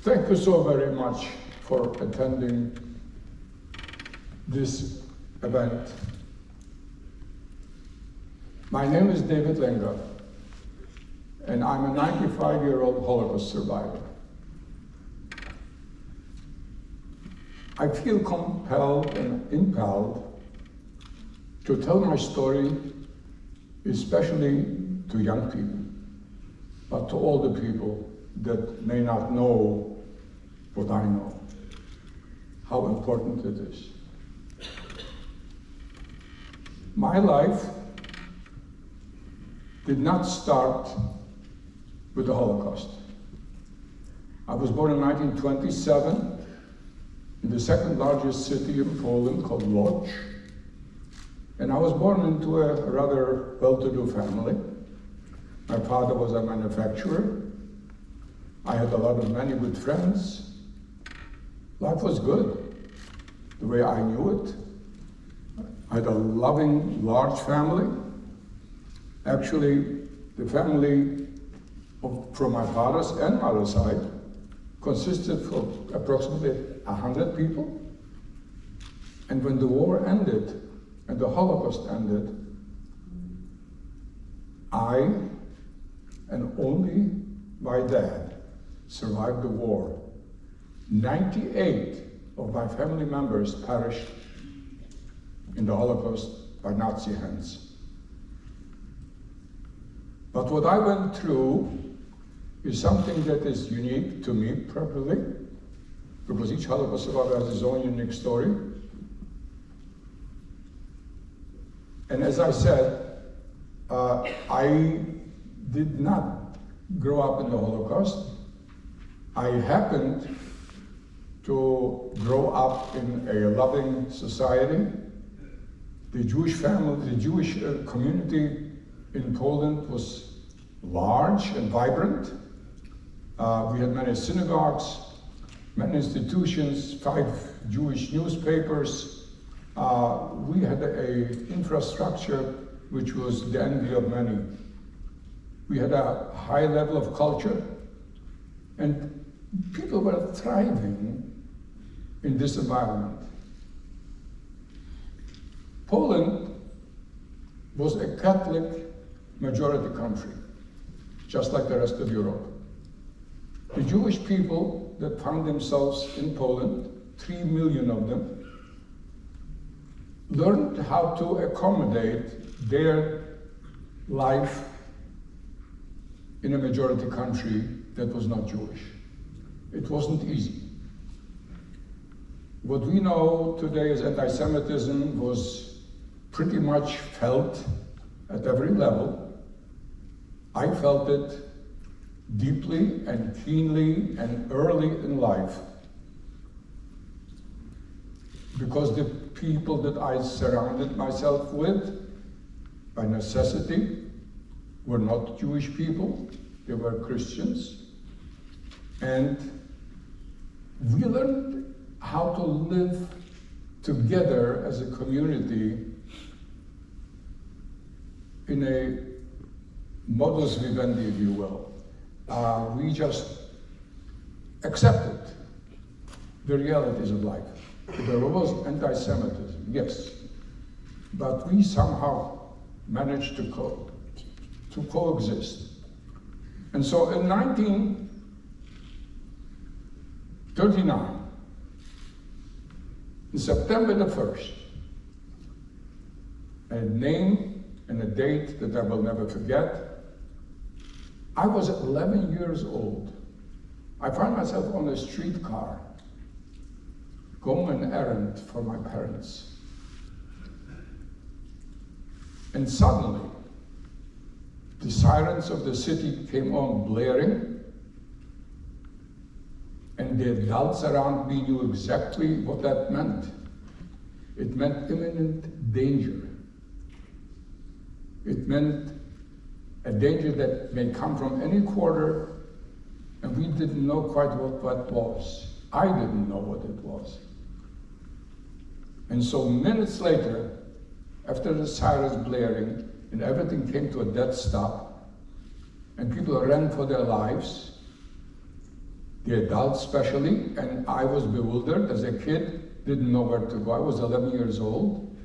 Thank you so very much for attending this event. My name is David Lenga, and I'm a 95-year-old Holocaust survivor. I feel compelled and impelled to tell my story, especially to young people, but to all the people that may not know what I know, how important it is. My life did not start with the Holocaust. I was born in 1927 in the second largest city in Poland called Łódź, and I was born into a rather well-to-do family. My father was a manufacturer. I had many good friends. Life was good, the way I knew it. I had a loving, large family. Actually, the family from my father's and mother's side consisted of approximately 100 people. And when the war ended and the Holocaust ended, I and only my dad survived the war. 98 of my family members perished in the Holocaust by Nazi hands. But what I went through is something that is unique to me probably, because each Holocaust survivor has his own unique story. And as I said, I did not grow up in the Holocaust. I happened to grow up in a loving society. The Jewish family, the Jewish community in Poland was large and vibrant. We had many synagogues, many institutions, 5 Jewish newspapers. We had an infrastructure which was the envy of many. We had a high level of culture, and people were thriving in this environment. Poland was a Catholic majority country, just like the rest of Europe. The Jewish people that found themselves in Poland, 3 million of them, learned how to accommodate their life in a majority country that was not Jewish. It wasn't easy. What we know today as anti-Semitism was pretty much felt at every level. I felt it deeply and keenly and early in life, because the people that I surrounded myself with, by necessity, were not Jewish people, they were Christians. And we learned how to live together as a community in a modus vivendi, if you will. We just accepted the realities of life. There was anti-Semitism, yes, but we somehow managed to coexist. And so in 1939, in September the 1st, a name and a date that I will never forget, I was 11 years old. I found myself on a streetcar, going an errand for my parents. And suddenly, the sirens of the city came on blaring, and the adults around me knew exactly what that meant. It meant imminent danger. It meant a danger that may come from any quarter, and we didn't know quite what that was. I didn't know what it was. And so minutes later, after the sirens blaring, and everything came to a dead stop, and people ran for their lives, the adults especially, and I was bewildered as a kid, didn't know where to go. I was 11 years old,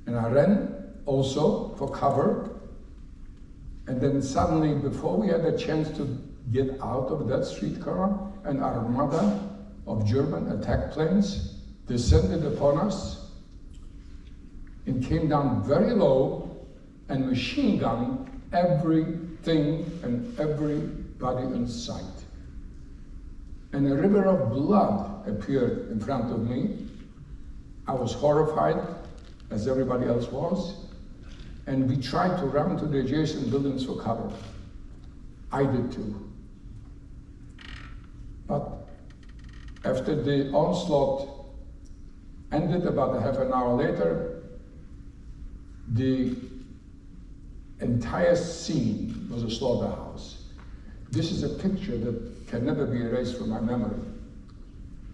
and I ran also for cover. And then suddenly, before we had a chance to get out of that streetcar, an armada of German attack planes descended upon us and came down very low and machine gunned everything and everybody in sight. And a river of blood appeared in front of me. I was horrified, as everybody else was, and we tried to run to the adjacent buildings for cover. I did too. But after the onslaught ended about a half an hour later, the entire scene was a slaughterhouse. This is a picture that can never be erased from my memory.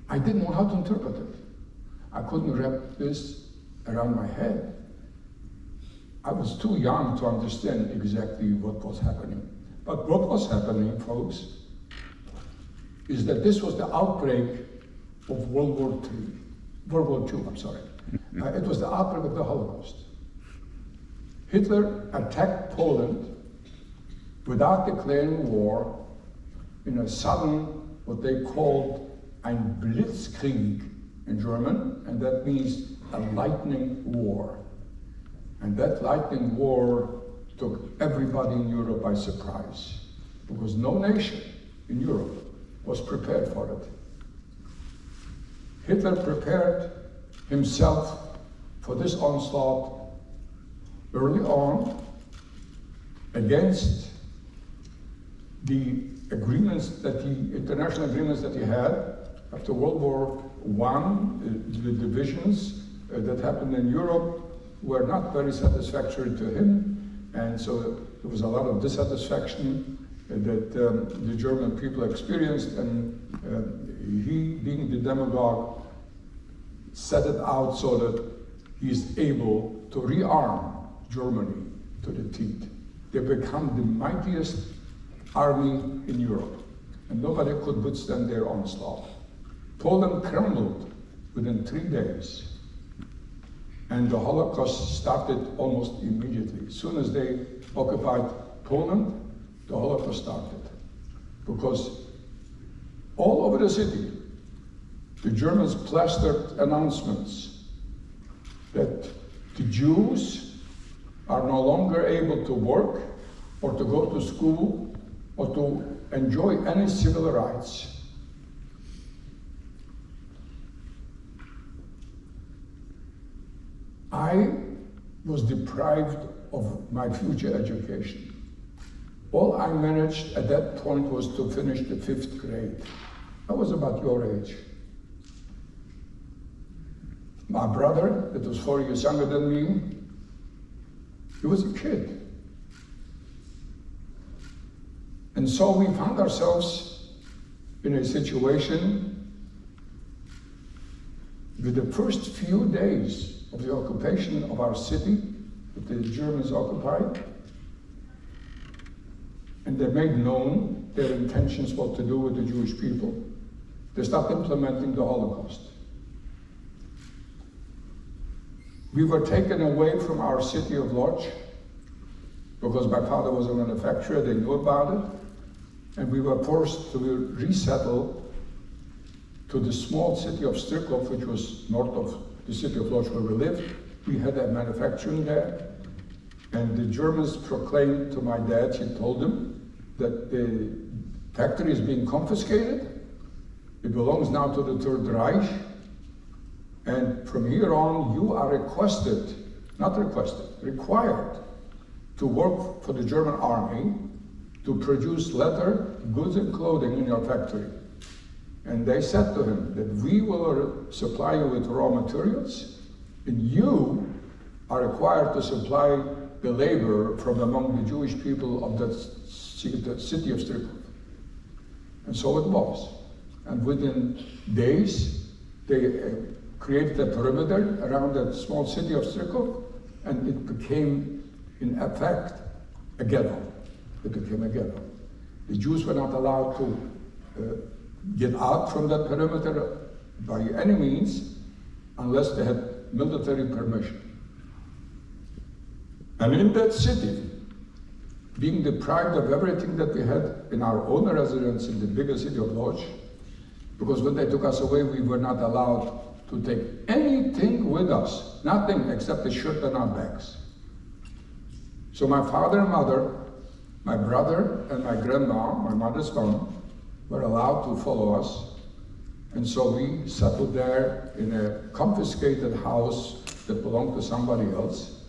I didn't know how to interpret it. I couldn't wrap this around my head. I was too young to understand exactly what was happening. But what was happening, folks, is that this was the outbreak of World War II, I'm sorry. It was the outbreak of the Holocaust. Hitler attacked Poland without declaring war in a sudden, what they called ein Blitzkrieg in German, and that means a lightning war. And that lightning war took everybody in Europe by surprise, because no nation in Europe was prepared for it. Hitler prepared himself for this onslaught early on against the agreements international agreements that he had after World War I. The divisions that happened in Europe were not very satisfactory to him, and so there was a lot of dissatisfaction that the German people experienced, and he, being the demagogue, set it out so that he's able to rearm Germany to the teeth. They become the mightiest army in Europe, and nobody could withstand their onslaught. Poland crumbled within 3 days, and the Holocaust started almost immediately. As soon as they occupied Poland, the Holocaust started. Because all over the city, the Germans plastered announcements that the Jews are no longer able to work or to go to school or to enjoy any civil rights. I was deprived of my future education. All I managed at that point was to finish the 5th grade. I was about your age. My brother, that was 4 years younger than me, he was a kid. And so we found ourselves in a situation with the first few days of the occupation of our city that the Germans occupied, and they made known their intentions what to do with the Jewish people. They started implementing the Holocaust. We were taken away from our city of Lodz because my father was a manufacturer, they knew about it, and we were forced to resettle to the small city of Strykov, which was north of the city of Lodz where we lived. We had a manufacturing there, and the Germans proclaimed to my dad, he told him, that the factory is being confiscated. It belongs now to the Third Reich, and from here on you are required to work for the German army to produce leather, goods and clothing in your factory. And they said to him that we will supply you with raw materials, and you are required to supply the labor from among the Jewish people of the city of Strykov. And so it was. And within days, they created a perimeter around that small city of Strykov, and it became, in effect, a ghetto. It became a ghetto. The Jews were not allowed to get out from that perimeter by any means unless they had military permission. And in that city, being deprived of everything that we had in our own residence in the bigger city of Lodz, because when they took us away, we were not allowed to take anything with us, nothing except a shirt and our bags. So my father and mother, my brother and my grandma, my mother's mom, were allowed to follow us. And so we settled there in a confiscated house that belonged to somebody else.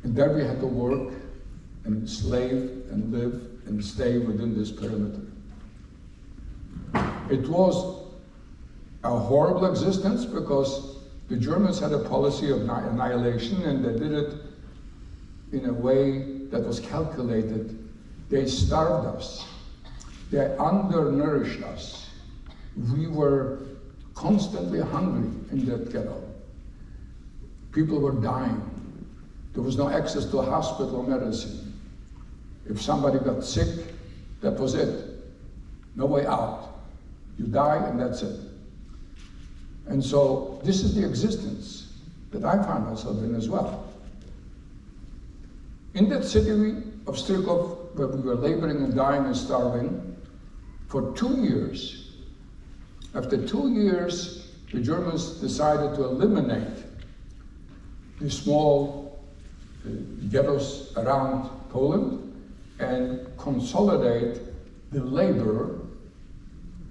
And there we had to work and slave and live and stay within this perimeter. It was a horrible existence because the Germans had a policy of annihilation, and they did it in a way that was calculated. They starved us. They undernourished us. We were constantly hungry in that ghetto. People were dying. There was no access to hospital medicine. If somebody got sick, that was it. No way out. You die and that's it. And so this is the existence that I found myself in as well. In that city of Strykov, where we were laboring and dying and starving, for 2 years, after 2 years, the Germans decided to eliminate the small ghettos around Poland and consolidate the labor,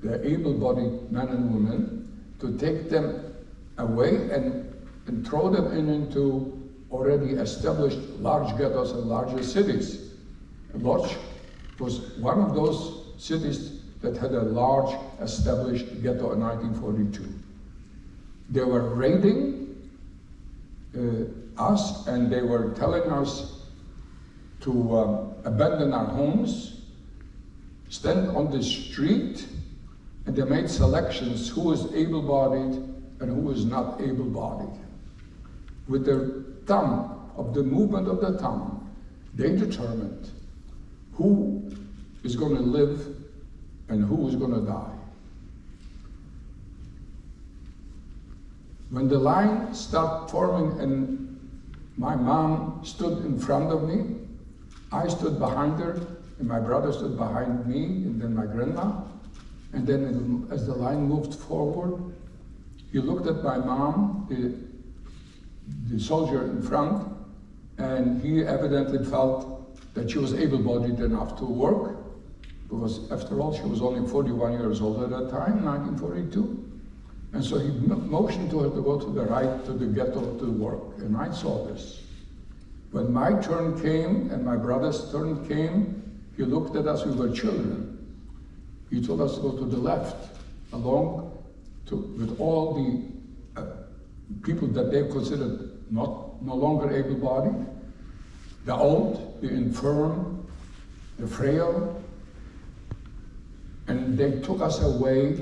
the able-bodied men and women, to take them away and throw them into already established large ghettos and larger cities. Lodz was one of those cities that had a large established ghetto in 1942. They were raiding us, and they were telling us to abandon our homes, stand on the street, and they made selections who was able-bodied and who was not able-bodied. With their thumb, of the movement of the thumb, they determined who is going to live and who is going to die. When the line started forming and my mom stood in front of me, I stood behind her, and my brother stood behind me, and then my grandma. And then as the line moved forward, he looked at my mom, the soldier in front, and he evidently felt that she was able-bodied enough to work, because after all, she was only 41 years old at that time, 1942. And so he motioned to her to go to the right, to the ghetto, to work, and I saw this. When my turn came and my brother's turn came, he looked at us, we were children. He told us to go to the left, with all the people that they considered no longer able-bodied, the old, the infirm, the frail, and they took us away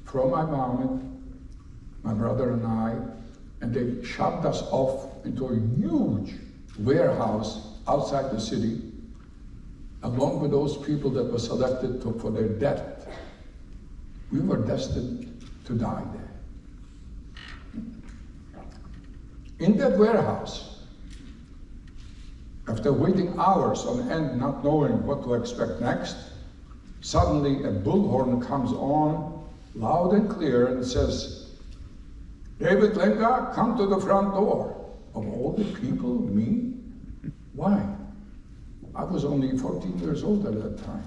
from my mom, my brother and I, and they shoved us off into a huge warehouse outside the city, along with those people that were selected for their death. We were destined to die there. In that warehouse, after waiting hours on end, not knowing what to expect next, suddenly a bullhorn comes on, loud and clear, and says, "David Lenga, come to the front door." Of all the people, me? Why? I was only 14 years old at that time.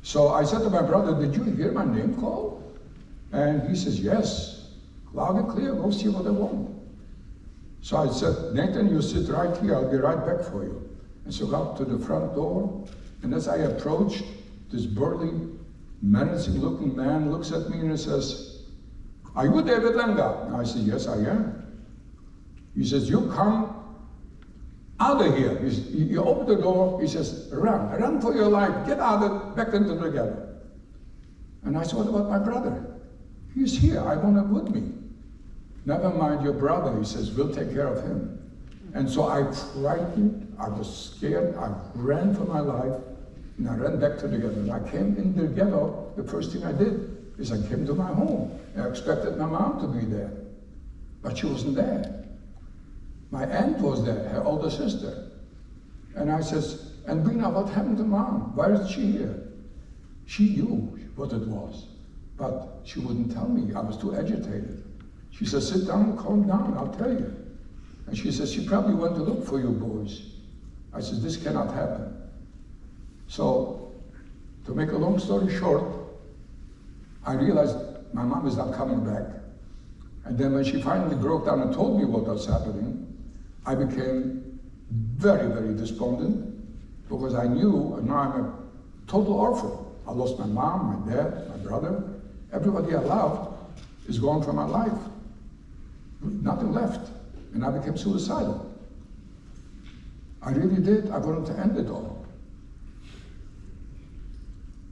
So I said to my brother, "Did you hear my name called?" And he says, "Yes, loud and clear, go see what I want." So I said, "Nathan, you sit right here, I'll be right back for you." And so I got to the front door, and as I approached, this burly, menacing looking man looks at me and he says, "Are you David Lenga?" And I said, "Yes, I am." He says, "You come out of here." He opened the door, he says, run for your life, get out back into the ghetto." And I said, "What about my brother?" "He's here, I want him with me." "Never mind your brother," he says, "we'll take care of him." And so I frightened, I was scared, I ran for my life, And I ran back to the ghetto. And I came in the ghetto, the first thing I did is I came to my home. I expected my mom to be there, but she wasn't there. My aunt was there, her older sister. And I says, and Bina, what happened to mom? Why isn't she here? She knew what it was, but she wouldn't tell me. I was too agitated. She says, sit down, calm down, I'll tell you. And she says, she probably went to look for you boys. I said, this cannot happen. So, to make a long story short, I realized my mom is not coming back. And then when she finally broke down and told me what was happening, I became very, very despondent because I knew now I'm a total orphan. I lost my mom, my dad, my brother. Everybody I loved is gone from my life. Nothing left. And I became suicidal. I really did. I wanted to end it all.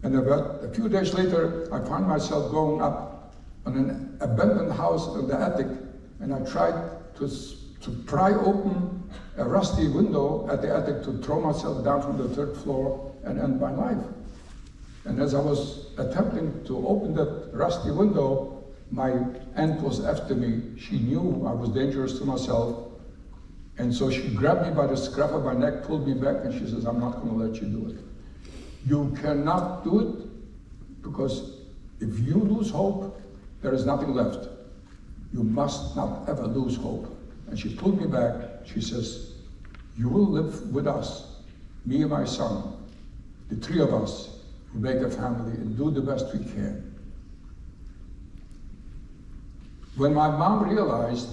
And about a few days later, I found myself going up on an abandoned house in the attic, and I tried to pry open a rusty window at the attic to throw myself down from the third floor and end my life. And as I was attempting to open that rusty window, my aunt was after me. She knew I was dangerous to myself. And so she grabbed me by the scruff of my neck, pulled me back, and she says, I'm not going to let you do it. You cannot do it because if you lose hope, there is nothing left. You must not ever lose hope. And she pulled me back. She says, you will live with us, me and my son, the three of us who make a family and do the best we can. When my mom realized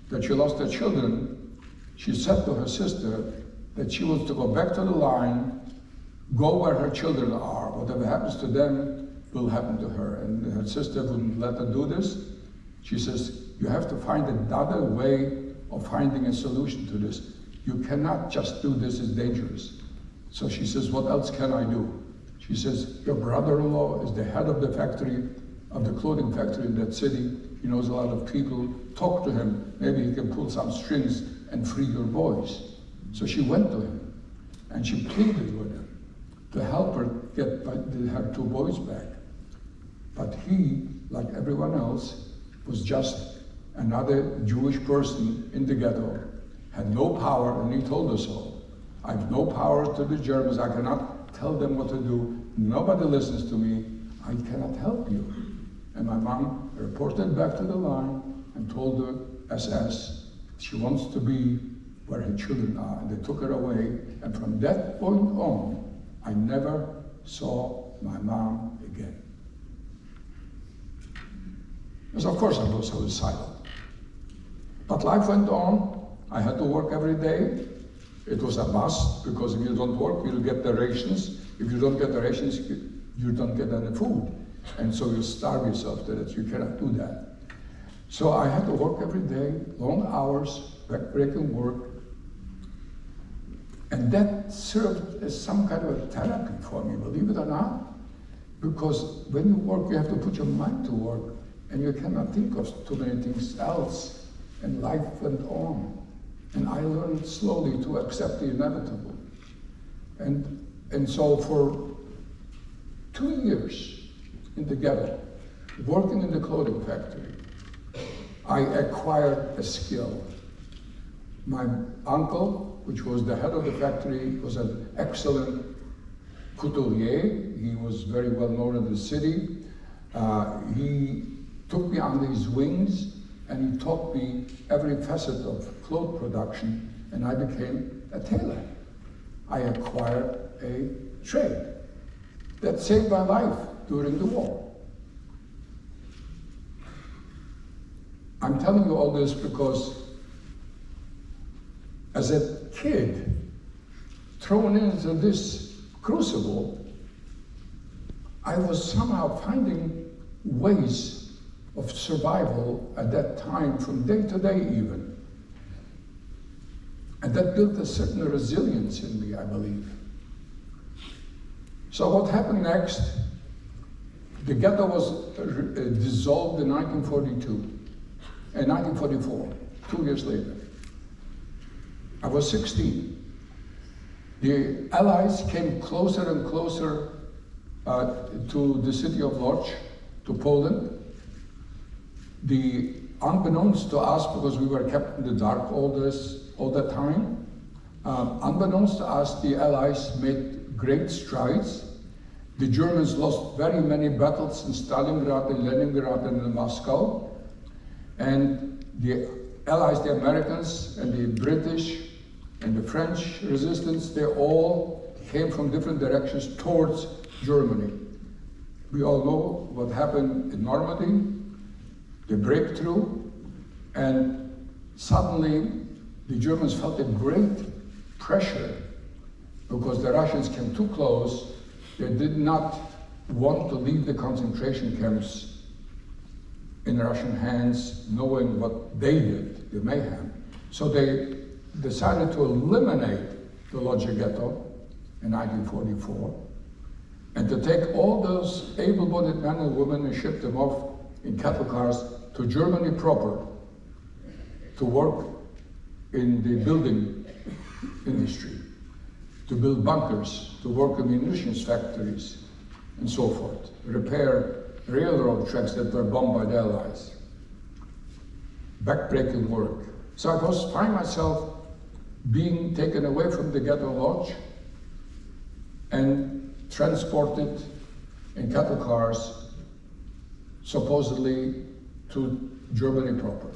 that she lost her children, she said to her sister that she was to go back to the line, go where her children are. Whatever happens to them will happen to her. And her sister wouldn't let her do this. She says, you have to find another way of finding a solution to this. You cannot just do this, it's dangerous. So she says, what else can I do? She says, your brother-in-law is the head of the factory, of the clothing factory in that city. He knows a lot of people. Talk to him. Maybe he can pull some strings and free your boys. So she went to him and she pleaded with him to help her get her two boys back. But he, like everyone else, was just another Jewish person in the ghetto, had no power, and he told us so. I have no power to the Germans. I cannot tell them what to do. Nobody listens to me. I cannot help you. And my mom reported back to the line and told the SS she wants to be where her children are. And they took her away. And from that point on, I never saw my mom again. Because of course I was suicidal. But life went on. I had to work every day. It was a must, because if you don't work, you'll get the rations. If you don't get the rations, you don't get any food. And so you starve yourself to that. You cannot do that. So I had to work every day, long hours, backbreaking work. And that served as some kind of a therapy for me, believe it or not. Because when you work, you have to put your mind to work, and you cannot think of too many things else. And life went on. And I learned slowly to accept the inevitable. And so for 2 years in the ghetto, working in the clothing factory, I acquired a skill. My uncle, which was the head of the factory, was an excellent couturier. He was very well known in the city. He took me under his wings, and he taught me every facet of cloth production, and I became a tailor. I acquired a trade that saved my life during the war. I'm telling you all this because as a kid thrown into this crucible, I was somehow finding ways of survival at that time, from day to day even. And that built a certain resilience in me, I believe. So what happened next? The ghetto was dissolved in 1944, 2 years later. I was 16. The Allies came closer and closer to the city of Lodz, to Poland. Unbeknownst to us, because we were kept in the dark all that time, unbeknownst to us, the Allies made great strides. The Germans lost very many battles in Stalingrad and Leningrad and in Moscow. And the Allies, the Americans and the British and the French resistance, they all came from different directions towards Germany. We all know what happened in Normandy, the breakthrough, and suddenly the Germans felt a great pressure because the Russians came too close. They did not want to leave the concentration camps in Russian hands, knowing what they did, the mayhem. So they decided to eliminate the Lodz ghetto in 1944 and to take all those able-bodied men and women and ship them off in cattle cars to Germany proper to work in the building industry, to build bunkers, to work in munitions factories, and so forth, repair railroad tracks that were bombed by the Allies. Backbreaking work. So I find myself being taken away from the ghetto lodge and transported in cattle cars, supposedly to Germany proper.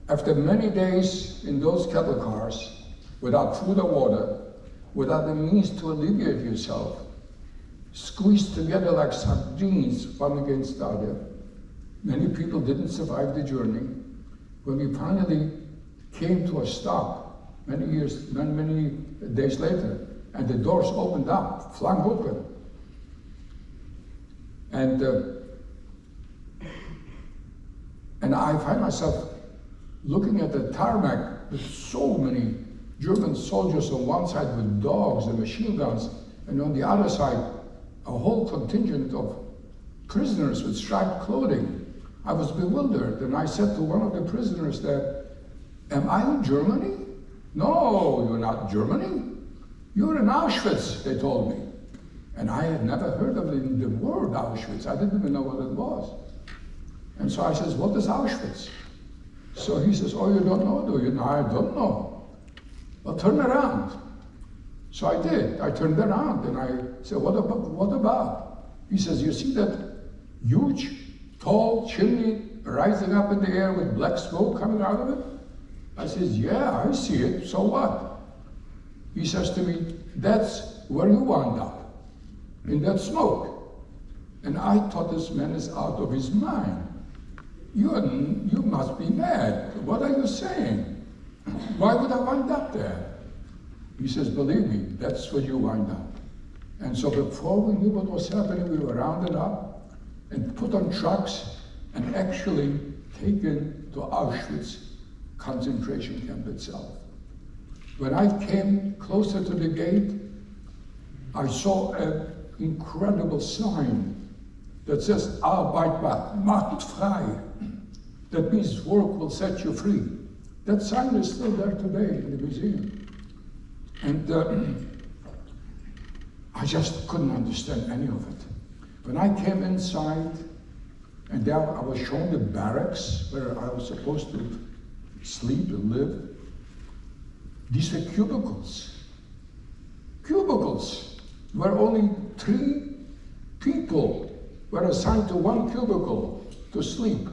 After many days in those cattle cars, without food or water, without the means to alleviate yourself, squeezed together like sardines, one against the other. Many people didn't survive the journey. When we finally came to a stop, many days later, and the doors opened up, flung open. And I find myself looking at the tarmac with so many German soldiers on one side with dogs and machine guns, and on the other side, a whole contingent of prisoners with striped clothing. I was bewildered, and I said to one of the prisoners there, "Am I in Germany?" "No, you're not in Germany. You're in Auschwitz," they told me. And I had never heard of the word Auschwitz. I didn't even know what it was. And so I says, "What is Auschwitz?" So he says, "Oh, you don't know, do you?" "No, I don't know." "Well, turn around." So I did. I turned around and I said, what about? He says, "You see that huge, tall chimney rising up in the air with black smoke coming out of it?" I says, "Yeah, I see it. So what?" He says to me, "That's where you wound up, in that smoke." And I thought this man is out of his mind. You must be mad. What are you saying? Why would I wind up there? He says, "Believe me, that's where you wind up." And so before we knew what was happening, we were rounded up and put on trucks and actually taken to Auschwitz concentration camp itself. When I came closer to the gate, I saw an incredible sign that says, "Arbeitbar, macht frei." That means work will set you free. That sign is still there today in the museum. And I just couldn't understand any of it. When I came inside, and there I was shown the barracks where I was supposed to sleep and live. These were cubicles. Cubicles where only 3 people were assigned to one cubicle to sleep.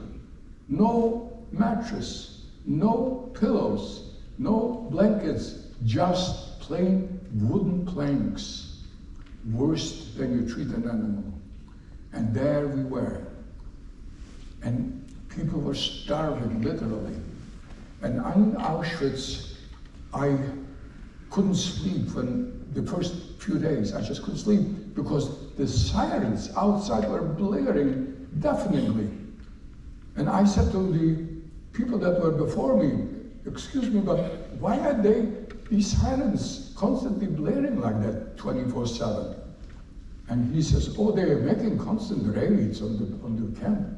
No mattress, no pillows, no blankets, just plain wooden planks. Worse than you treat an animal. And there we were. And people were starving, literally. And in Auschwitz, I couldn't sleep when the first few days. I just couldn't sleep because the sirens outside were blaring deafeningly. And I said to the people that were before me, "Excuse me, but why are these sirens constantly blaring like that 24/7? And he says, "Oh, they're making constant raids on the camp."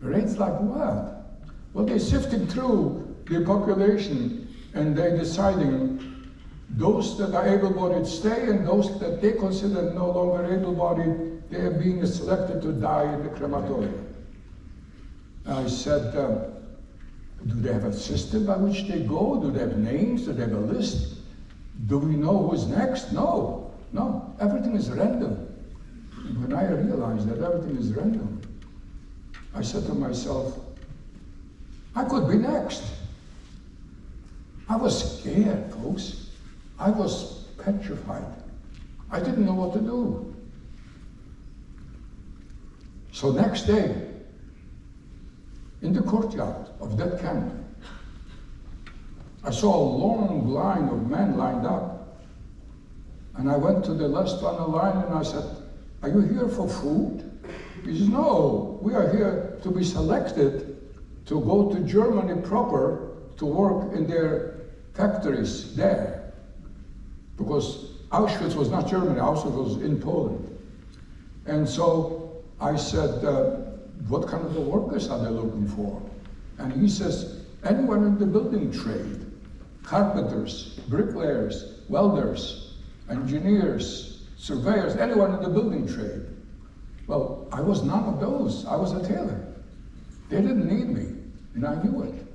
Raids like what? Well, they're sifting through the population and they're deciding Those that are able-bodied stay, and those that they consider no longer able-bodied, they are being selected to die in the crematorium. I said, do they have a system by which they go? Do they have names? Do they have a list? Do we know who's next? No, no, everything is random. And when I realized that everything is random, I said to myself, I could be next. I was scared, folks. I was petrified. I didn't know what to do. So next day, in the courtyard of that camp, I saw a long line of men lined up. And I went to the last one in line and I said, are you here for food? He says, no, we are here to be selected to go to Germany proper to work in their factories there. Because Auschwitz was not Germany, Auschwitz was in Poland. And so I said, what kind of workers are they looking for? And he says, anyone in the building trade, carpenters, bricklayers, welders, engineers, surveyors, anyone in the building trade. Well, I was none of those. I was a tailor. They didn't need me, and I knew it.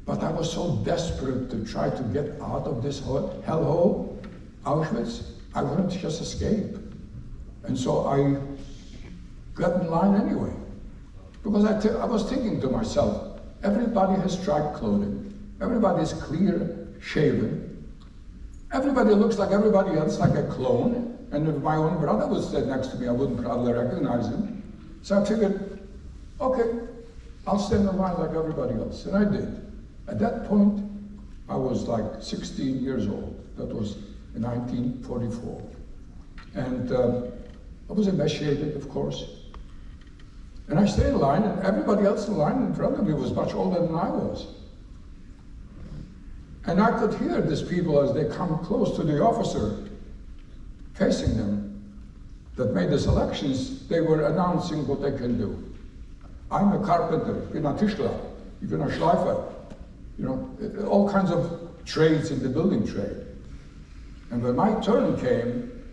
But I was so desperate to try to get out of this hellhole, Auschwitz. I wanted to just escape. And so I got in line anyway. Because I was thinking to myself, everybody has striped clothing. Everybody is clear shaven. Everybody looks like everybody else, like a clone. And if my own brother would stand next to me, I wouldn't probably recognize him. So I figured, okay, I'll stand in line like everybody else. And I did. At that point, I was like 16 years old. That was in 1944. And I was emaciated, of course. And I stayed in line, and everybody else in line in front of me was much older than I was. And I could hear these people as they come close to the officer facing them that made the selections. They were announcing what they can do. I'm a carpenter, ich bin ein Tischler, ich bin ein Schleifer. You know, all kinds of trades in the building trade. And when my turn came,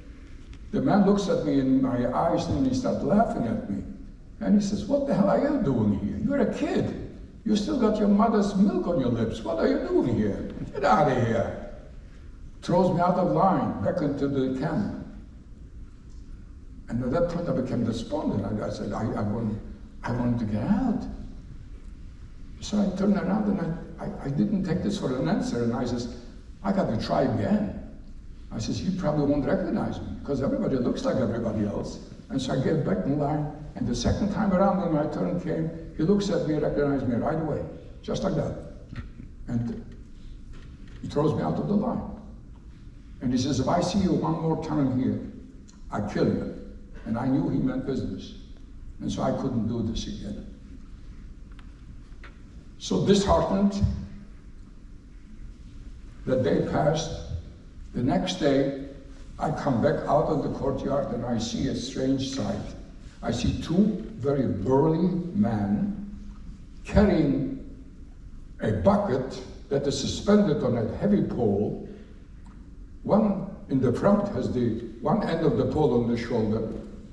the man looks at me in my eyes and he starts laughing at me. And he says, what the hell are you doing here? You're a kid. You still got your mother's milk on your lips. What are you doing here? Get out of here. Throws me out of line, back into the camp. And at that point I became despondent. I said, I wanted to get out. So I turned around and I didn't take this for an answer. And I says, I got to try again. I says, he probably won't recognize me because everybody looks like everybody else. And so I get back in line. And the second time around when my turn came, he looks at me and recognizes me right away, just like that. And he throws me out of the line. And he says, if I see you one more time here, I kill you. And I knew he meant business. And so I couldn't do this again. So disheartened, the day passed. The next day, I come back out of the courtyard and I see a strange sight. I see two very burly men carrying a bucket that is suspended on a heavy pole. One in the front has the one end of the pole on the shoulder,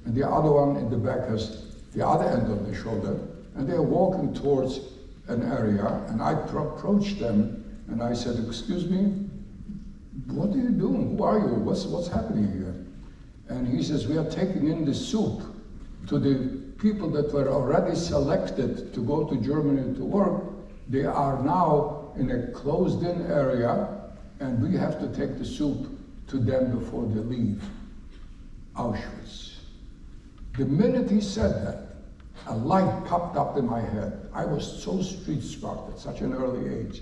and the other one in the back has the other end of the shoulder, and they're walking towards an area, and I approached them, and I said, excuse me, what are you doing? Who are you? What's happening here? And he says, we are taking in the soup to the people that were already selected to go to Germany to work. They are now in a closed-in area, and we have to take the soup to them before they leave Auschwitz. The minute he said that, a light popped up in my head. I was so street-smart at such an early age.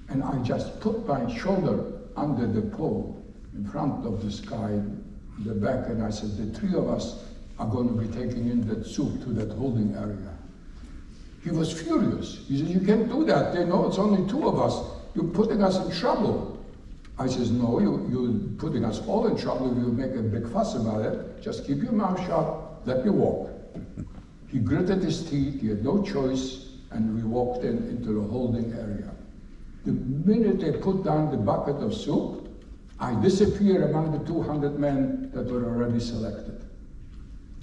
And I just put my shoulder under the pole in front of this guy in the back, and I said, the three of us are going to be taking in that soup to that holding area. He was furious. He said, you can't do that. They know it's only two of us. You're putting us in trouble. I says, no, you're putting us all in trouble if you make a big fuss about it. Just keep your mouth shut, let me walk. He gritted his teeth, he had no choice, and we walked into the holding area. The minute they put down the bucket of soup, I disappear among the 200 men that were already selected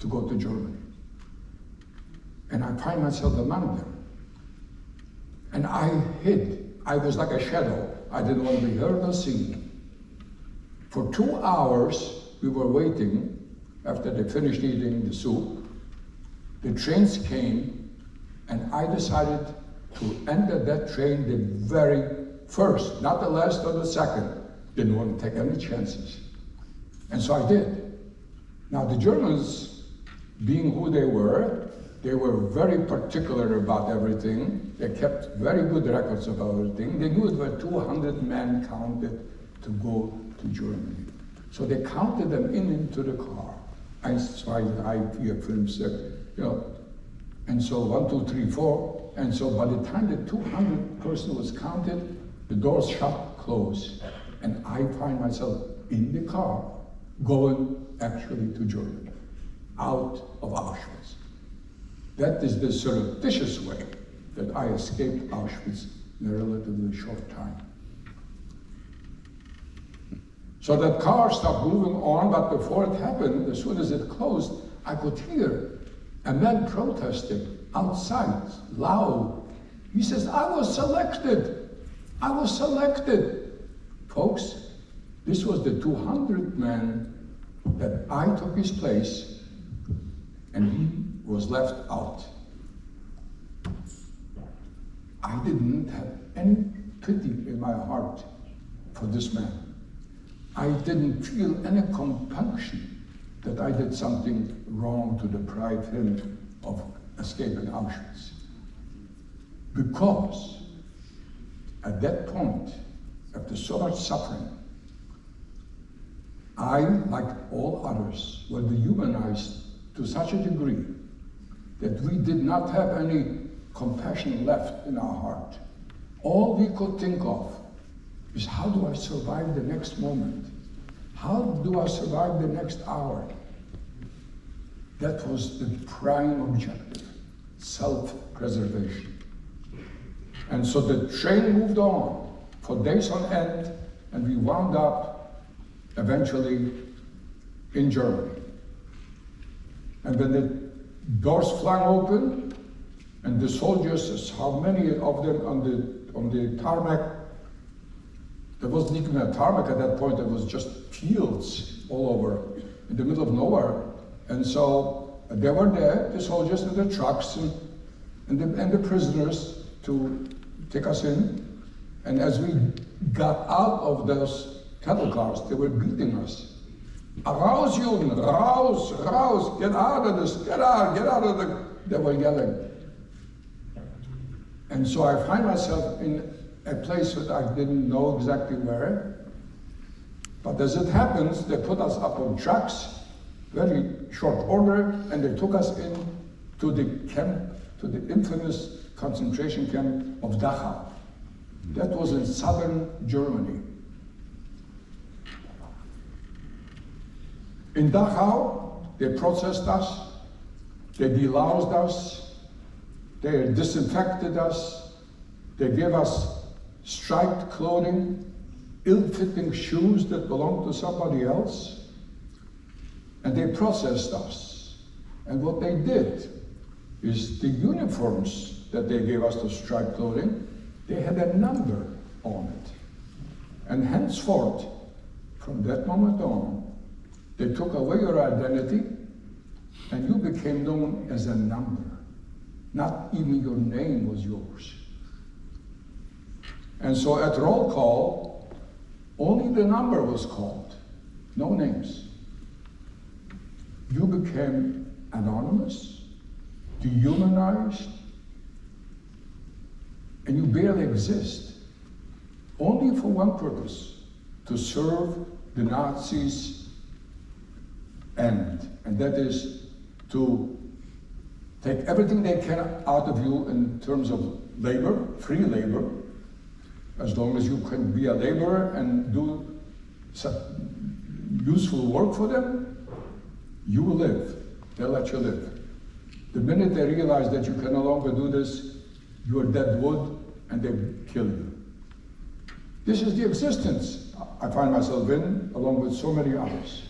to go to Germany. And I find myself among them. And I hid. I was like a shadow. I didn't want to be heard or seen. For 2 hours, we were waiting after they finished eating the soup. The trains came, and I decided to enter that train the very first, not the last or the second. Didn't want to take any chances. And so I did. Now the Germans, being who they were very particular about everything. They kept very good records of everything. They knew there were 200 men counted to go to Germany. So they counted them into the car. I 4, 5, 6, and so 1, 2, 3, 4. And so by the time the 200 person was counted, the doors shut, closed. And I find myself in the car going actually to Germany, out of Auschwitz. That is the surreptitious way that I escaped Auschwitz in a relatively short time. So that car stopped moving on, but before it happened, as soon as it closed, I could hear a man protesting outside, loud. He says, I was selected. I was selected. Folks, this was the 200 man that I took his place, and he was left out. I didn't have any pity in my heart for this man. I didn't feel any compunction that I did something wrong to deprive him of escaping Auschwitz. Because at that point, after so much suffering, I, like all others, were dehumanized to such a degree that we did not have any compassion left in our heart. All we could think of is, how do I survive the next moment? How do I survive the next hour? That was the prime objective, self-preservation. And so the train moved on for days on end, and we wound up eventually in Germany. And when the doors flung open, and the soldiers, how many of them on the tarmac, there wasn't even a tarmac at that point, there was just fields all over, in the middle of nowhere. And so they were there, the soldiers in the trucks and the prisoners to take us in. And as we got out of those cattle cars, they were beating us. Raus, Juden, raus, raus, get out of this, get out of the, they were yelling. And so I find myself in a place that I didn't know exactly where. But as it happens, they put us up on trucks, very short order, and they took us in to the camp, to the infamous concentration camp of Dachau. That was in southern Germany. In Dachau, they processed us, they deloused us, they disinfected us, they gave us striped clothing, ill-fitting shoes that belonged to somebody else, and they processed us. And what they did is the uniforms that they gave us, the striped clothing, they had a number on it. And henceforth, from that moment on, they took away your identity, and you became known as a number. Not even your name was yours. And so at roll call, only the number was called, no names. You became anonymous, dehumanized, and you barely exist, only for one purpose, to serve the Nazis' end, and that is to take everything they can out of you in terms of labor, free labor. As long as you can be a laborer and do some useful work for them, you will live. They'll let you live. The minute they realize that you can no longer do this, you are dead wood, and they kill you. This is the existence I find myself in, along with so many others.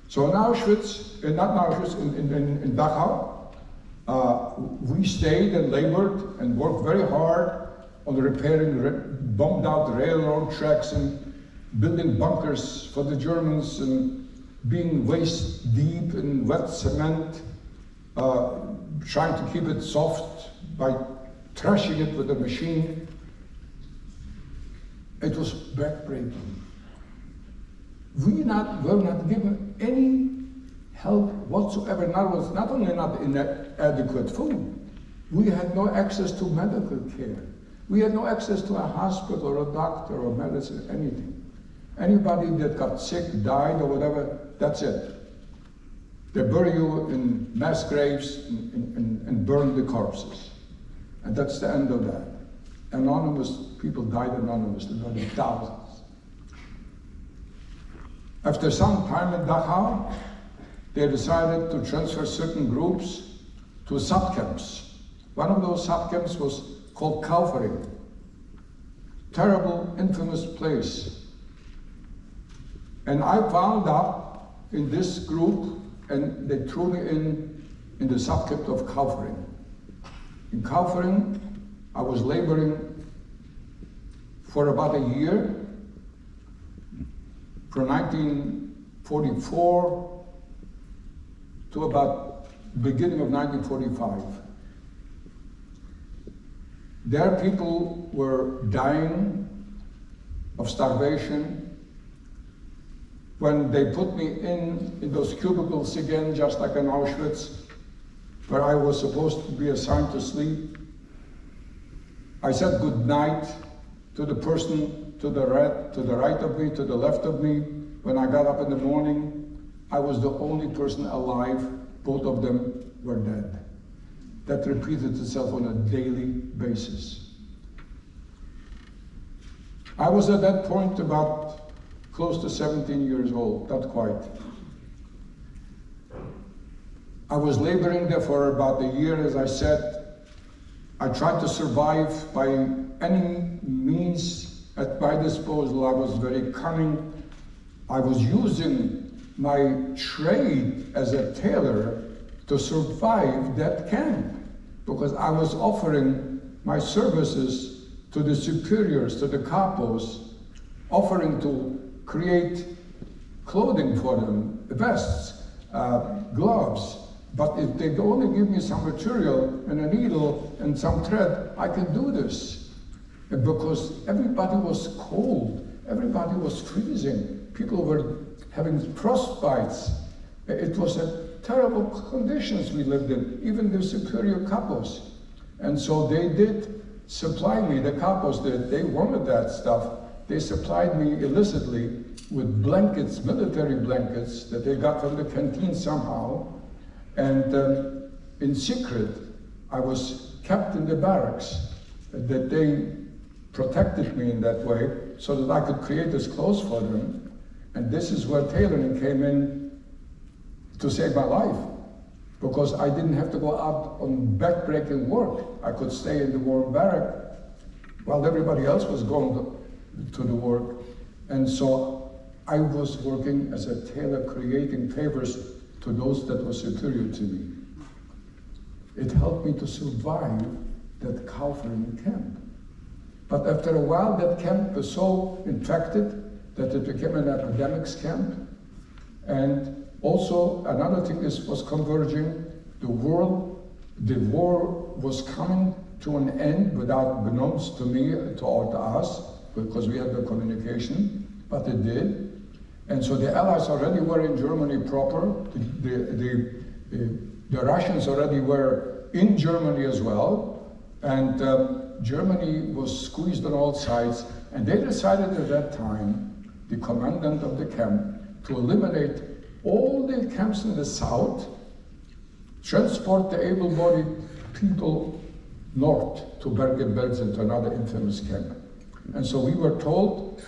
So in Auschwitz, not in Auschwitz, in Dachau, we stayed and labored and worked very hard on repairing bombed out railroad tracks and building bunkers for the Germans and being waist deep in wet cement, trying to keep it soft by thrashing it with a machine. It was backbreaking. We were not given any help whatsoever. In other words, not only not inadequate food, we had no access to medical care. We had no access to a hospital or a doctor or medicine, anything. Anybody that got sick, died or whatever, that's it. They bury you in mass graves and burn the corpses. And that's the end of that. Anonymous people died anonymously, by the thousands. After some time in Dachau, they decided to transfer certain groups to subcamps. One of those subcamps was called Kaufering. Terrible, infamous place. And I wound up in this group, and they threw me in the subcamp of Kaufering. In Kaufering, I was laboring for about a year, from 1944 to about beginning of 1945. There people were dying of starvation. When they put me in those cubicles again, just like in Auschwitz, where I was supposed to be assigned to sleep, I said good night to the person to the right of me, to the left of me. When I got up in the morning, I was the only person alive. Both of them were dead. That repeated itself on a daily basis. I was at that point about close to 17 years old, not quite. I was laboring there for about a year, as I said. I tried to survive by any means at my disposal. I was very cunning. I was using my trade as a tailor to survive that camp, because I was offering my services to the superiors, to the capos, offering to create clothing for them, vests, gloves. But if they only give me some material and a needle and some thread, I can do this. And because everybody was cold, everybody was freezing, people were having frostbites. It was a terrible conditions we lived in, even the superior capos. And so they did supply me, the capos did, they wanted that stuff. They supplied me illicitly with blankets, military blankets that they got from the canteen somehow. And in secret, I was kept in the barracks, that they protected me in that way so that I could create these clothes for them. And this is where tailoring came in to save my life, because I didn't have to go out on backbreaking work. I could stay in the warm barrack while everybody else was going to the work. And so I was working as a tailor, creating favors to those that were superior to me. It helped me to survive that Kaufering camp. But after a while, that camp was so infected that it became an epidemics camp. And also, another thing was converging. The war was coming to an end without beknownst to me, to us, because we had no communication, but it did. And so the Allies already were in Germany proper. The Russians already were in Germany as well. And Germany was squeezed on all sides. And they decided at that time, the commandant of the camp, to eliminate all the camps in the south, transport the able-bodied people north to Bergen-Belsen, to another infamous camp. And so we were told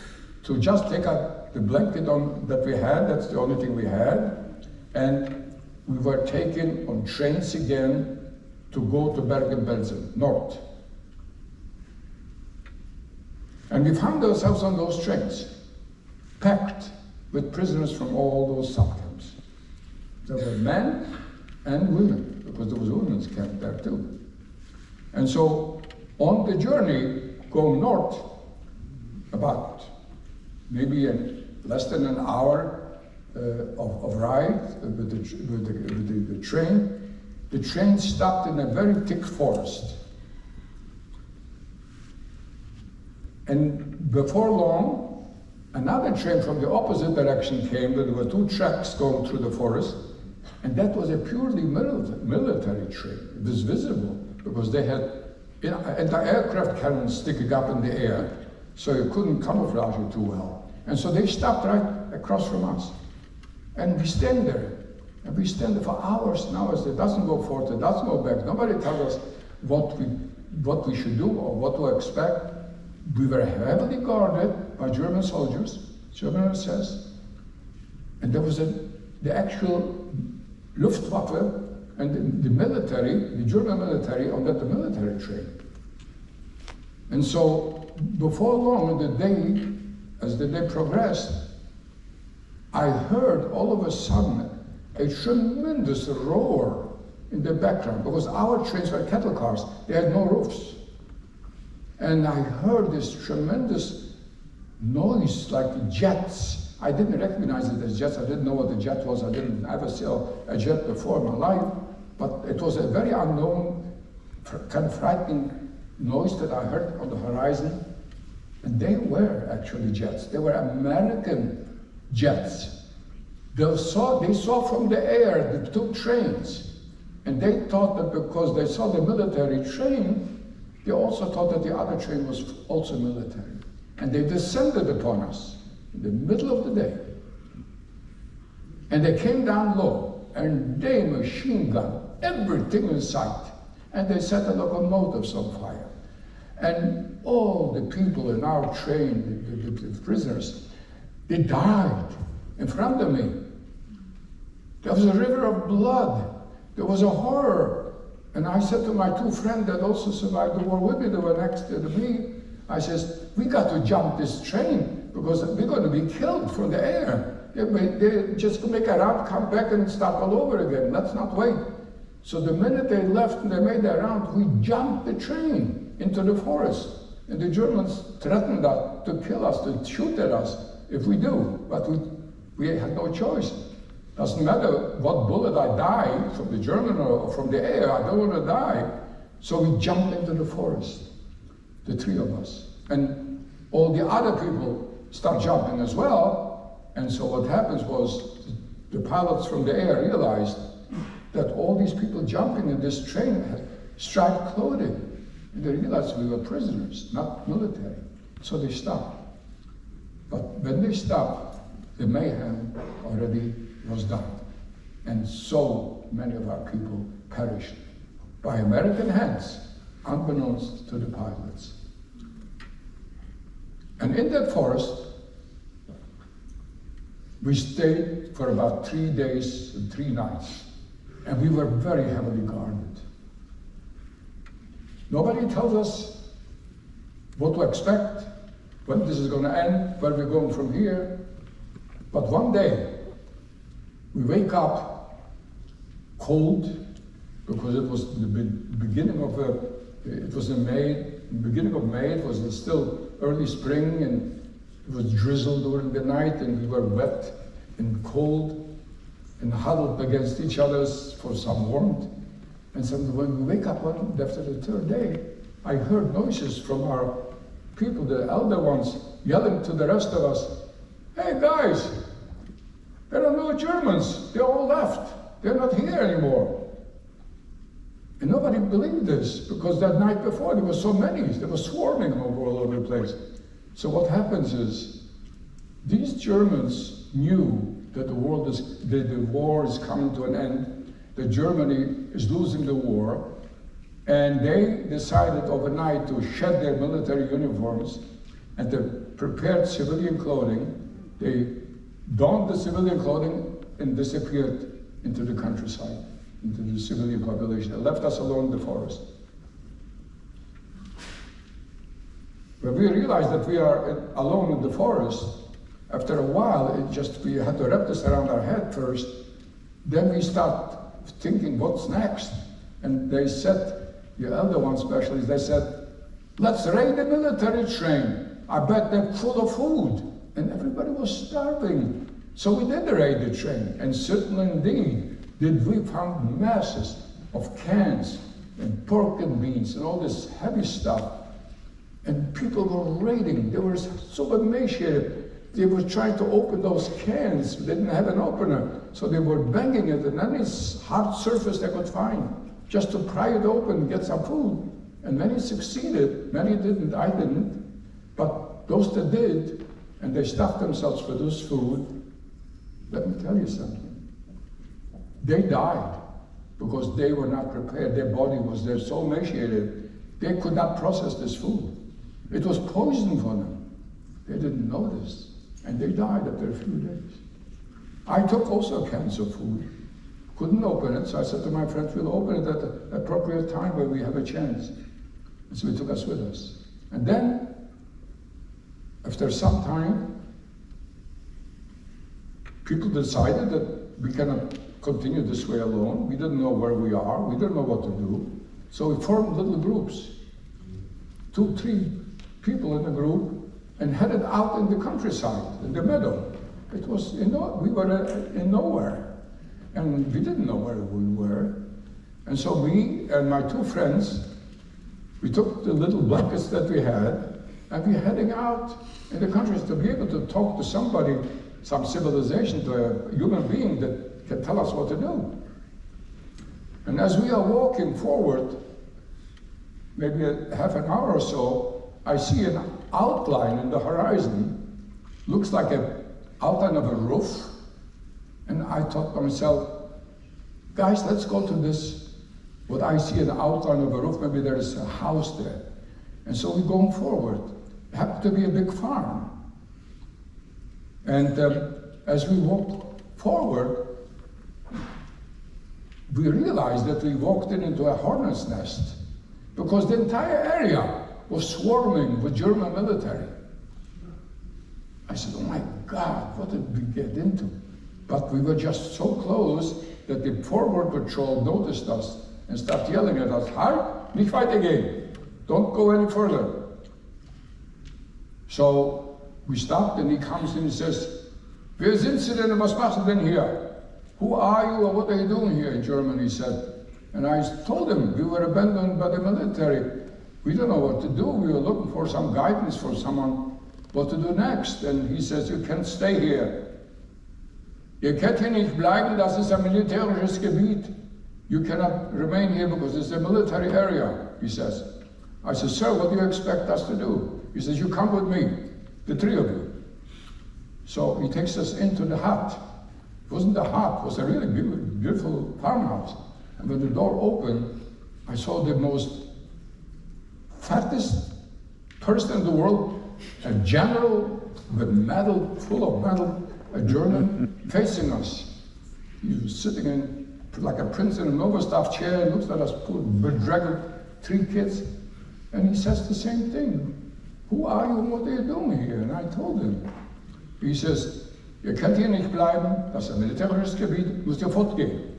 to just take out the blanket that we had, that's the only thing we had, and we were taken on trains again to go to Bergen-Belsen, north. And we found ourselves on those trains, packed with prisoners from all those subcamps. There were men and women, because there was a women's camp there too. And so on the journey going north, about maybe less than an hour of ride with the train, the train stopped in a very thick forest. And before long, another train from the opposite direction came. There were two tracks going through the forest, and that was a purely military train. It was visible because they had anti-aircraft cannons sticking up in the air, so you couldn't camouflage it too well. And so they stopped right across from us. And we stand there. And we stand there for hours and hours. It doesn't go forward, it doesn't go back. Nobody tells us what we should do or what to expect. We were heavily guarded by German soldiers, German SS. And there was the actual Luftwaffe and the military, the German military, on that military train. And so before long, as the day progressed, I heard all of a sudden a tremendous roar in the background, because our trains were cattle cars, they had no roofs. And I heard this tremendous noise like jets. I didn't recognize it as jets, I didn't know what a jet was, I didn't ever see a jet before in my life, but it was a very unknown, kind of frightening noise that I heard on the horizon. And they were actually jets, they were American jets. They saw from the air the two trains, and they thought that because they saw the military train, they also thought that the other train was also military. And they descended upon us in the middle of the day. And they came down low, and they machine gunned everything in sight. And they set the locomotives on fire. And all the people in our train, the prisoners, they died in front of me. There was a river of blood. There was a horror. And I said to my two friends that also survived the war with me, they were next to me, I says, we got to jump this train because we're going to be killed from the air. They just make a round, come back and start all over again. Let's not wait. So the minute they left and they made their round, we jumped the train into the forest. And the Germans threatened us to kill us, to shoot at us if we do. But we had no choice. Doesn't matter what bullet I die, from the German or from the air, I don't want to die. So we jumped into the forest, the three of us. And all the other people start jumping as well. And so what happens was, the pilots from the air realized that all these people jumping in this train had striped clothing. And they realized we were prisoners, not military. So they stopped. But when they stopped, the mayhem already was done. And so many of our people perished by American hands, unbeknownst to the pilots. And in that forest, we stayed for about 3 days and 3 nights. And we were very heavily guarded. Nobody tells us what to expect, when this is going to end, where we're going from here. But one day, we wake up cold, because it was the beginning of it was in May, beginning of May, it was still early spring, and it was drizzle during the night, and we were wet and cold and huddled against each other for some warmth. And so when we wake up after the third day, I heard noises from our people, the elder ones, yelling to the rest of us, "Hey guys, there are no Germans, they all left, they're not here anymore." And nobody believed this, because that night before there were so many, they were swarming all over the place. So what happens is, these Germans knew that the war is coming to an end, that Germany is losing the war, and they decided overnight to shed their military uniforms and they prepared civilian clothing. They donned the civilian clothing and disappeared into the countryside, into the civilian population. They left us alone in the forest. When we realized that we are alone in the forest, after a while, we had to wrap this around our head first. Then we start thinking, what's next? And they said, the elder one especially, they said, let's raid the military train. I bet they're full of food. And everybody was starving. So we did raid the train. And certainly indeed, we found masses of cans and pork and beans and all this heavy stuff. And people were raiding. They were so emaciated. They were trying to open those cans. They didn't have an opener. So they were banging it on any hard surface they could find, just to pry it open and get some food. And many succeeded, many didn't, I didn't. But those that did, and they stuffed themselves with this food, let me tell you something. They died because they were not prepared. Their body was there so emaciated, they could not process this food. It was poison for them. They didn't know this, and they died after a few days. I took also cans of food, couldn't open it, so I said to my friends, we'll open it at the appropriate time when we have a chance. And so we took us with us. And then, after some time, people decided that we cannot continue this way alone. We didn't know where we are, we didn't know what to do. So we formed little groups, 2, 3 people in a group, and headed out in the countryside, in the meadow. It was, we were in nowhere, and we didn't know where we were. And so me and my 2 friends, we took the little blankets that we had, and we're heading out in the country to be able to talk to somebody, some civilization, to a human being that can tell us what to do. And as we are walking forward, maybe a half an hour or so, I see an outline in the horizon, looks like an outline of a roof. And I thought to myself, guys, let's go to this, what I see an outline of a roof, maybe there is a house there. And so we're going forward. It happened to be a big farm. And as we walked forward, we realized that we walked into a hornet's nest, because the entire area was swarming with German military. I said, oh my God, what did we get into? But we were just so close that the forward patrol noticed us and started yelling at us, halt, nicht weitergehen, don't go any further. So we stopped, and he comes in and says, wer sind Sie denn, was machen Sie denn hier? Who are you, or what are you doing here in Germany, he said. And I told him, we were abandoned by the military. We don't know what to do. We were looking for some guidance for someone, what to do next. And he says, you can't stay here. Ihr könnt hier nicht bleiben, das ist ein militärisches Gebiet. You cannot remain here because it's a military area, he says. I said, sir, what do you expect us to do? He says, you come with me, the 3 of you. So he takes us into the hut. It wasn't a hut, it was a really beautiful farmhouse. And when the door opened, I saw the most fattest person in the world, a general with medal, full of medal, a German, facing us. He was sitting in like a prince in an overstuffed chair, and looks at us, poor bedraggled 3 kids, and he says the same thing. Who are you and what are you doing here? And I told him. He says, ihr könnt hier nicht bleiben, das ist ein militärisches Gebiet, müsst ihr fortgehen.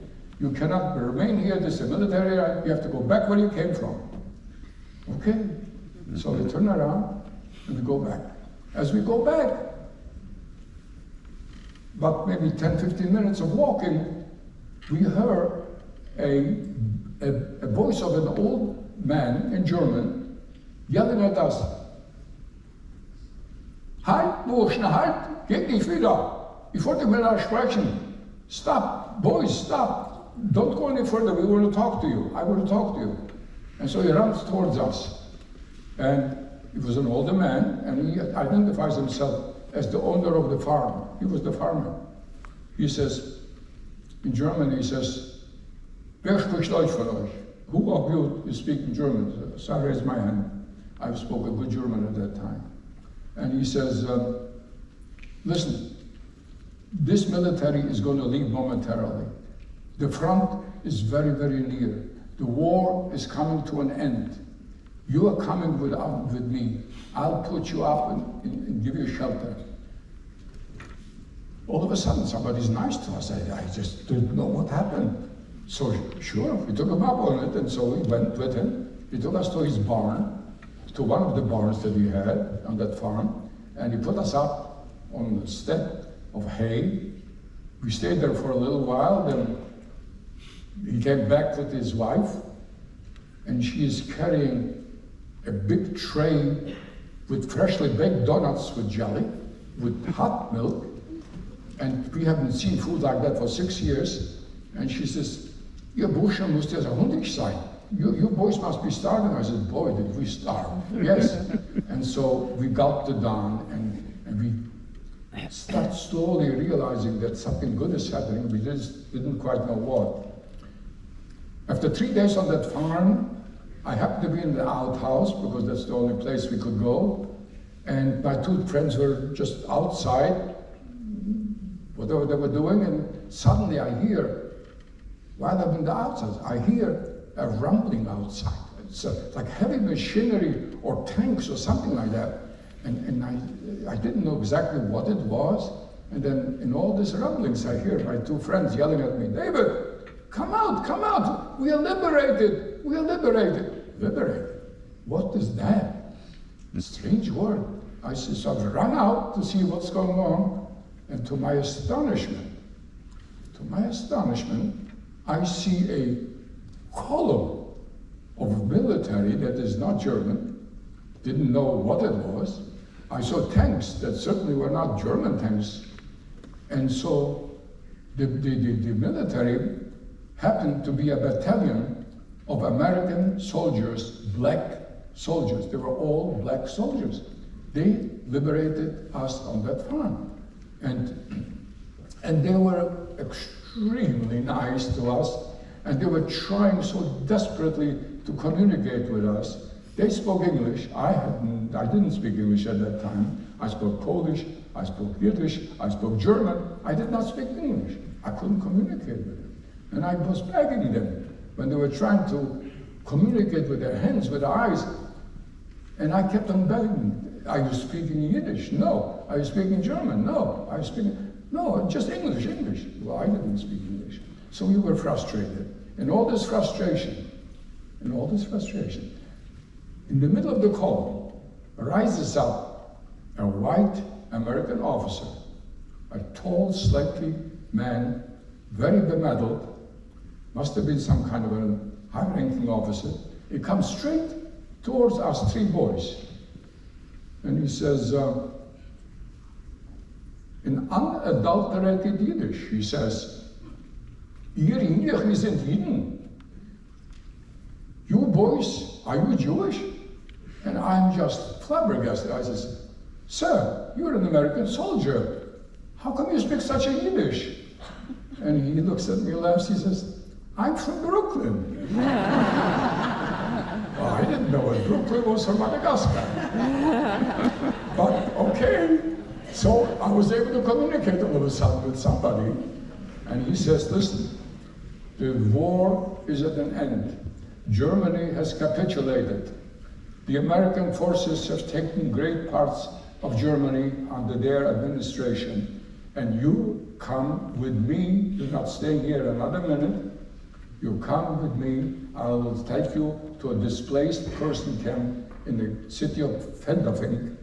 You cannot remain here, this is a military area, you have to go back where you came from. Okay, so we turn around and we go back. As we go back, about maybe 10, 15 minutes of walking, we heard a voice of an old man in German yelling at us, halt, Burschen, halt, geht nicht wieder. Ich wollte mit euch sprechen. Stop, boys, stop. Don't go any further, we want to talk to you. I want to talk to you. And so he runs towards us. And he was an older man, and he identifies himself as the owner of the farm. He was the farmer. He says, in German, he says, wer spricht Deutsch von euch? Who of you speak in German? So I raised my hand. I spoke a good German at that time. And he says, listen, this military is going to leave momentarily. The front is very, very near. The war is coming to an end. You are coming with me. I'll put you up and give you shelter. All of a sudden, somebody's nice to us. I just didn't know what happened. So sure, we took him up on it, and so we went with him. He took us to his barn, to one of the barns that he had on that farm, and he put us up on the step of hay. We stayed there for a little while, then he came back with his wife, and she is carrying a big tray with freshly baked donuts with jelly, with hot milk, and we haven't seen food like that for 6 years. And she says, "Ihr Burschen müsst ja so hungrig sein. You boys must be starving." I said, "Boy, did we starve." Yes. And so we gulped it down, and we start slowly realizing that something good is happening. We just didn't quite know what. After 3 days on that farm, I happened to be in the outhouse because that's the only place we could go. And my two friends were just outside, whatever they were doing, and suddenly I hear, while I'm in the outside, I hear a rumbling outside. It's like heavy machinery or tanks or something like that. And I didn't know exactly what it was. And then in all these rumblings, I hear my two friends yelling at me, "David, come out, we are liberated, we are liberated." Liberated? What is that? A strange word. I said, so I've run out to see what's going on, and to my astonishment, I see a column of military that is not German, didn't know what it was. I saw tanks that certainly were not German tanks, and so the military happened to be a battalion of American soldiers, black soldiers. They were all black soldiers. They liberated us on that farm. And they were extremely nice to us, and they were trying so desperately to communicate with us. They spoke English. I didn't speak English at that time. I spoke Polish, I spoke Yiddish, I spoke German. I did not speak English. I couldn't communicate with them. And I was begging them when they were trying to communicate with their hands, with their eyes. And I kept on begging, "Are you speaking Yiddish?" "No." "Are you speaking German?" "No." "Are you speaking?" "No, just English." Well, I didn't speak English. So we were frustrated. And all this frustration, in the middle of the column rises up a white American officer, a tall, slightly man, very bemedaled, must have been some kind of a high-ranking officer. He comes straight towards us three boys, and he says, in unadulterated Yiddish, he says, "Ihr Jüdisch, wir sind Jiden. You boys, are you Jewish?" And I'm just flabbergasted. I says, "Sir, you're an American soldier. How come you speak such a Yiddish?" And he looks at me, laughs, he says, "I'm from Brooklyn." Well, I didn't know that Brooklyn was from Madagascar. But okay, so I was able to communicate all of a sudden with somebody. And he says, "Listen, the war is at an end. Germany has capitulated. The American forces have taken great parts of Germany under their administration. And you come with me. You're not staying here another minute. You come with me. I will take you to a displaced person camp in the city of Fendafing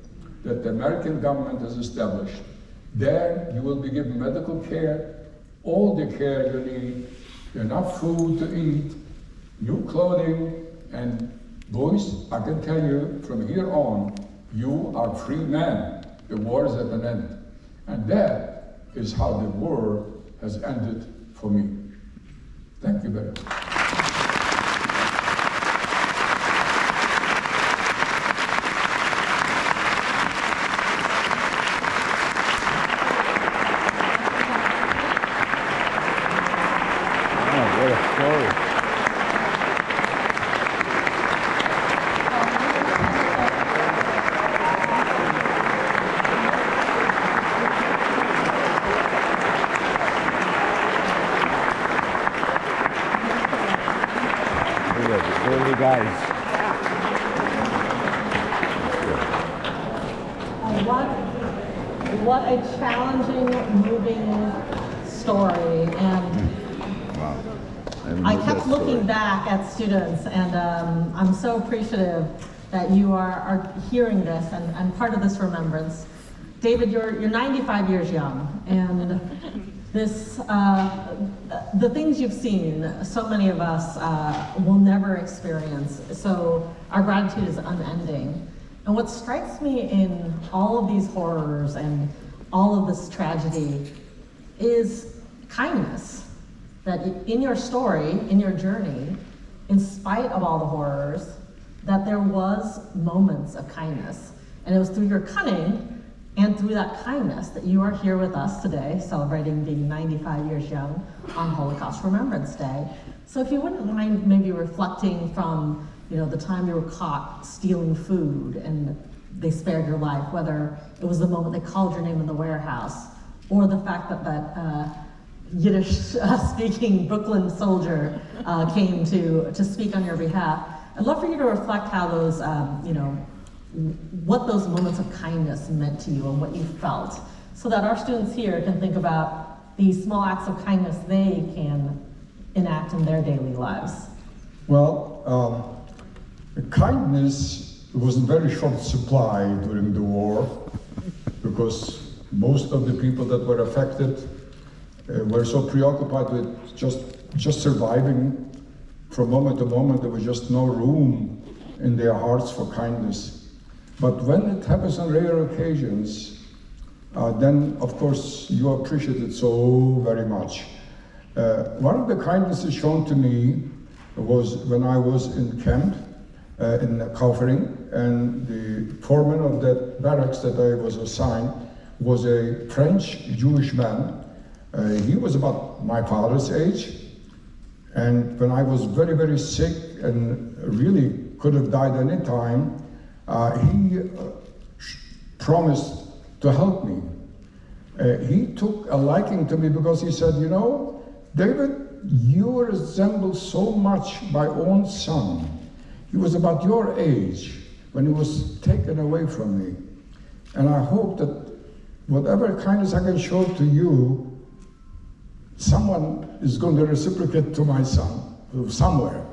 that the American government has established. There you will be given medical care, all the care you need, enough food to eat, new clothing, and boys, I can tell you from here on, you are free men. The war is at an end." And that is how the war has ended for me. Thank you very much. What a story. what a challenging, moving story. And Wow. I kept looking back at students, and I'm so appreciative that you are hearing this and part of this remembrance. David, you're 95 years young, and this, the things you've seen, so many of us will never experience, so our gratitude is unending. And what strikes me in all of these horrors and all of this tragedy is kindness. That in your story, in your journey, in spite of all the horrors, that there was moments of kindness. And it was through your cunning and through that kindness that you are here with us today, celebrating being 95 years young on Holocaust Remembrance Day. So if you wouldn't mind maybe reflecting from the time you were caught stealing food and they spared your life, whether it was the moment they called your name in the warehouse, or the fact that Yiddish-speaking Brooklyn soldier came to speak on your behalf. I'd love for you to reflect how those, what those moments of kindness meant to you and what you felt, so that our students here can think about these small acts of kindness they can enact in their daily lives. Well, kindness was in very short supply during the war, because most of the people that were affected were so preoccupied with just surviving. From moment to moment, there was just no room in their hearts for kindness. But when it happens on rare occasions, then of course you appreciate it so very much. One of the kindnesses shown to me was when I was in camp in Kaufering, and the foreman of that barracks that I was assigned was a French Jewish man. He was about my father's age, and when I was very, very sick and really could have died any time, he promised to help me. He took a liking to me because he said, David, you resemble so much my own son. He was about your age when he was taken away from me. And I hope that whatever kindness I can show to you, someone is going to reciprocate to my son somewhere,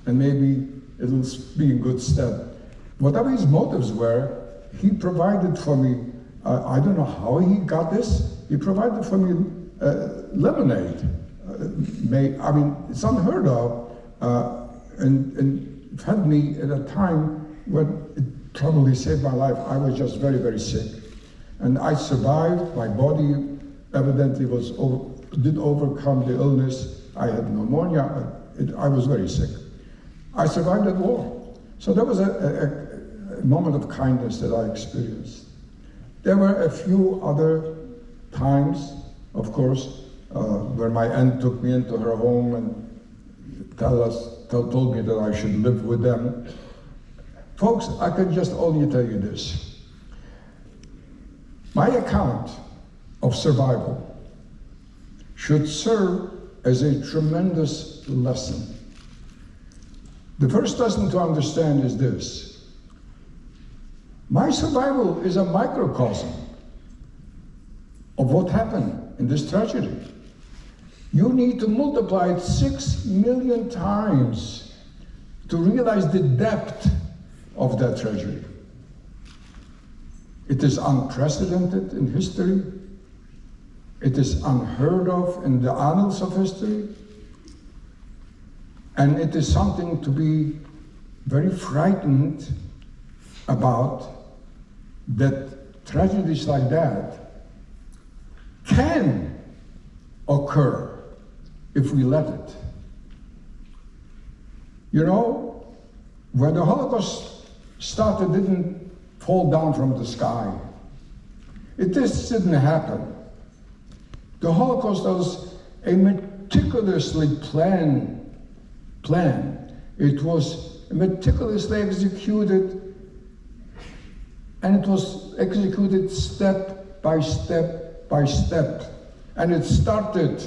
and maybe it'll be in good stead. Whatever his motives were, he provided for me. I don't know how he got this. He provided for me lemonade. It's unheard of, and fed me at a time when it probably saved my life. I was just very, very sick, and I survived. My body evidently did overcome the illness. I had pneumonia. I was very sick. I survived that war. So that was a moment of kindness that I experienced. There were a few other times, of course, where my aunt took me into her home and told me that I should live with them. Folks, I can just only tell you this. My account of survival should serve as a tremendous lesson. The first lesson to understand is this: my survival is a microcosm of what happened in this tragedy. You need to multiply it 6 million times to realize the depth of that tragedy. It is unprecedented in history. It is unheard of in the annals of history. And it is something to be very frightened about, that tragedies like that can occur if we let it. When the Holocaust started, it didn't fall down from the sky. It just didn't happen. The Holocaust was a meticulously planned plan. It was meticulously executed, and it was executed step by step by step. And it started,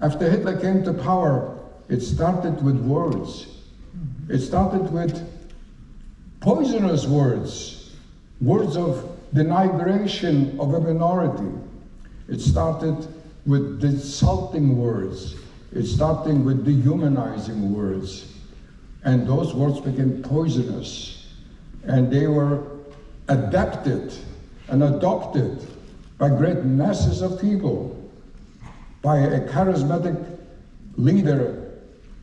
after Hitler came to power, it started with words. It started with poisonous words, words of denigration of a minority. It started with insulting words. It started with dehumanizing words. And those words became poisonous. And they were adapted and adopted by great masses of people, by a charismatic leader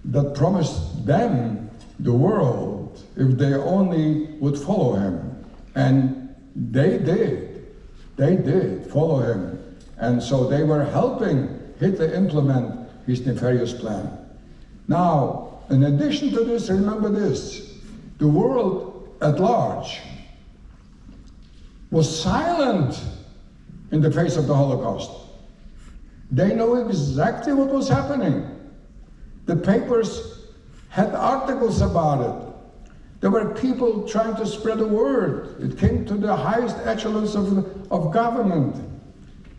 that promised them the world if they only would follow him. And they did follow him. And so they were helping Hitler implement his nefarious plan. Now, in addition to this, remember this, the world at large was silent in the face of the Holocaust. They know exactly what was happening. The papers had articles about it. There were people trying to spread the word. It came to the highest echelons of government.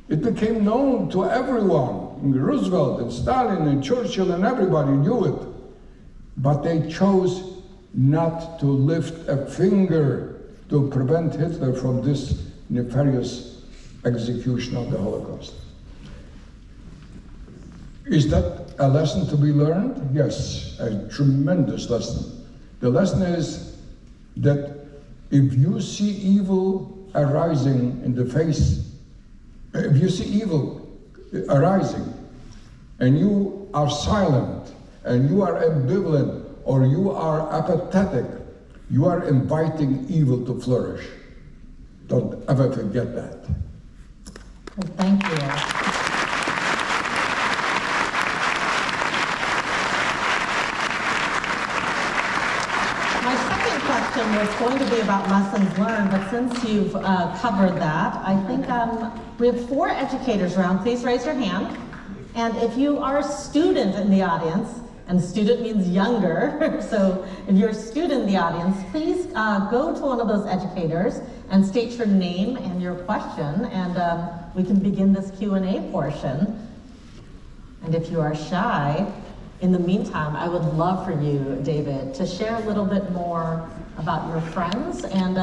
It became known to everyone. Roosevelt and Stalin and Churchill and everybody knew it. But they chose not to lift a finger to prevent Hitler from this nefarious execution of the Holocaust. Is that a lesson to be learned? Yes, a tremendous lesson. The lesson is that if you see evil arising in the face, if you see evil arising and you are silent and you are ambivalent or you are apathetic, you are inviting evil to flourish. Don't ever forget that. Well, thank you. My second question was going to be about lessons learned, but since you've covered that, I think we have 4 educators around. Please raise your hand. And if you are a student in the audience, and student means younger, so if you're a student in the audience, please go to one of those educators and state your name and your question, and we can begin this Q&A portion. And if you are shy, in the meantime, I would love for you, David, to share a little bit more about your friends and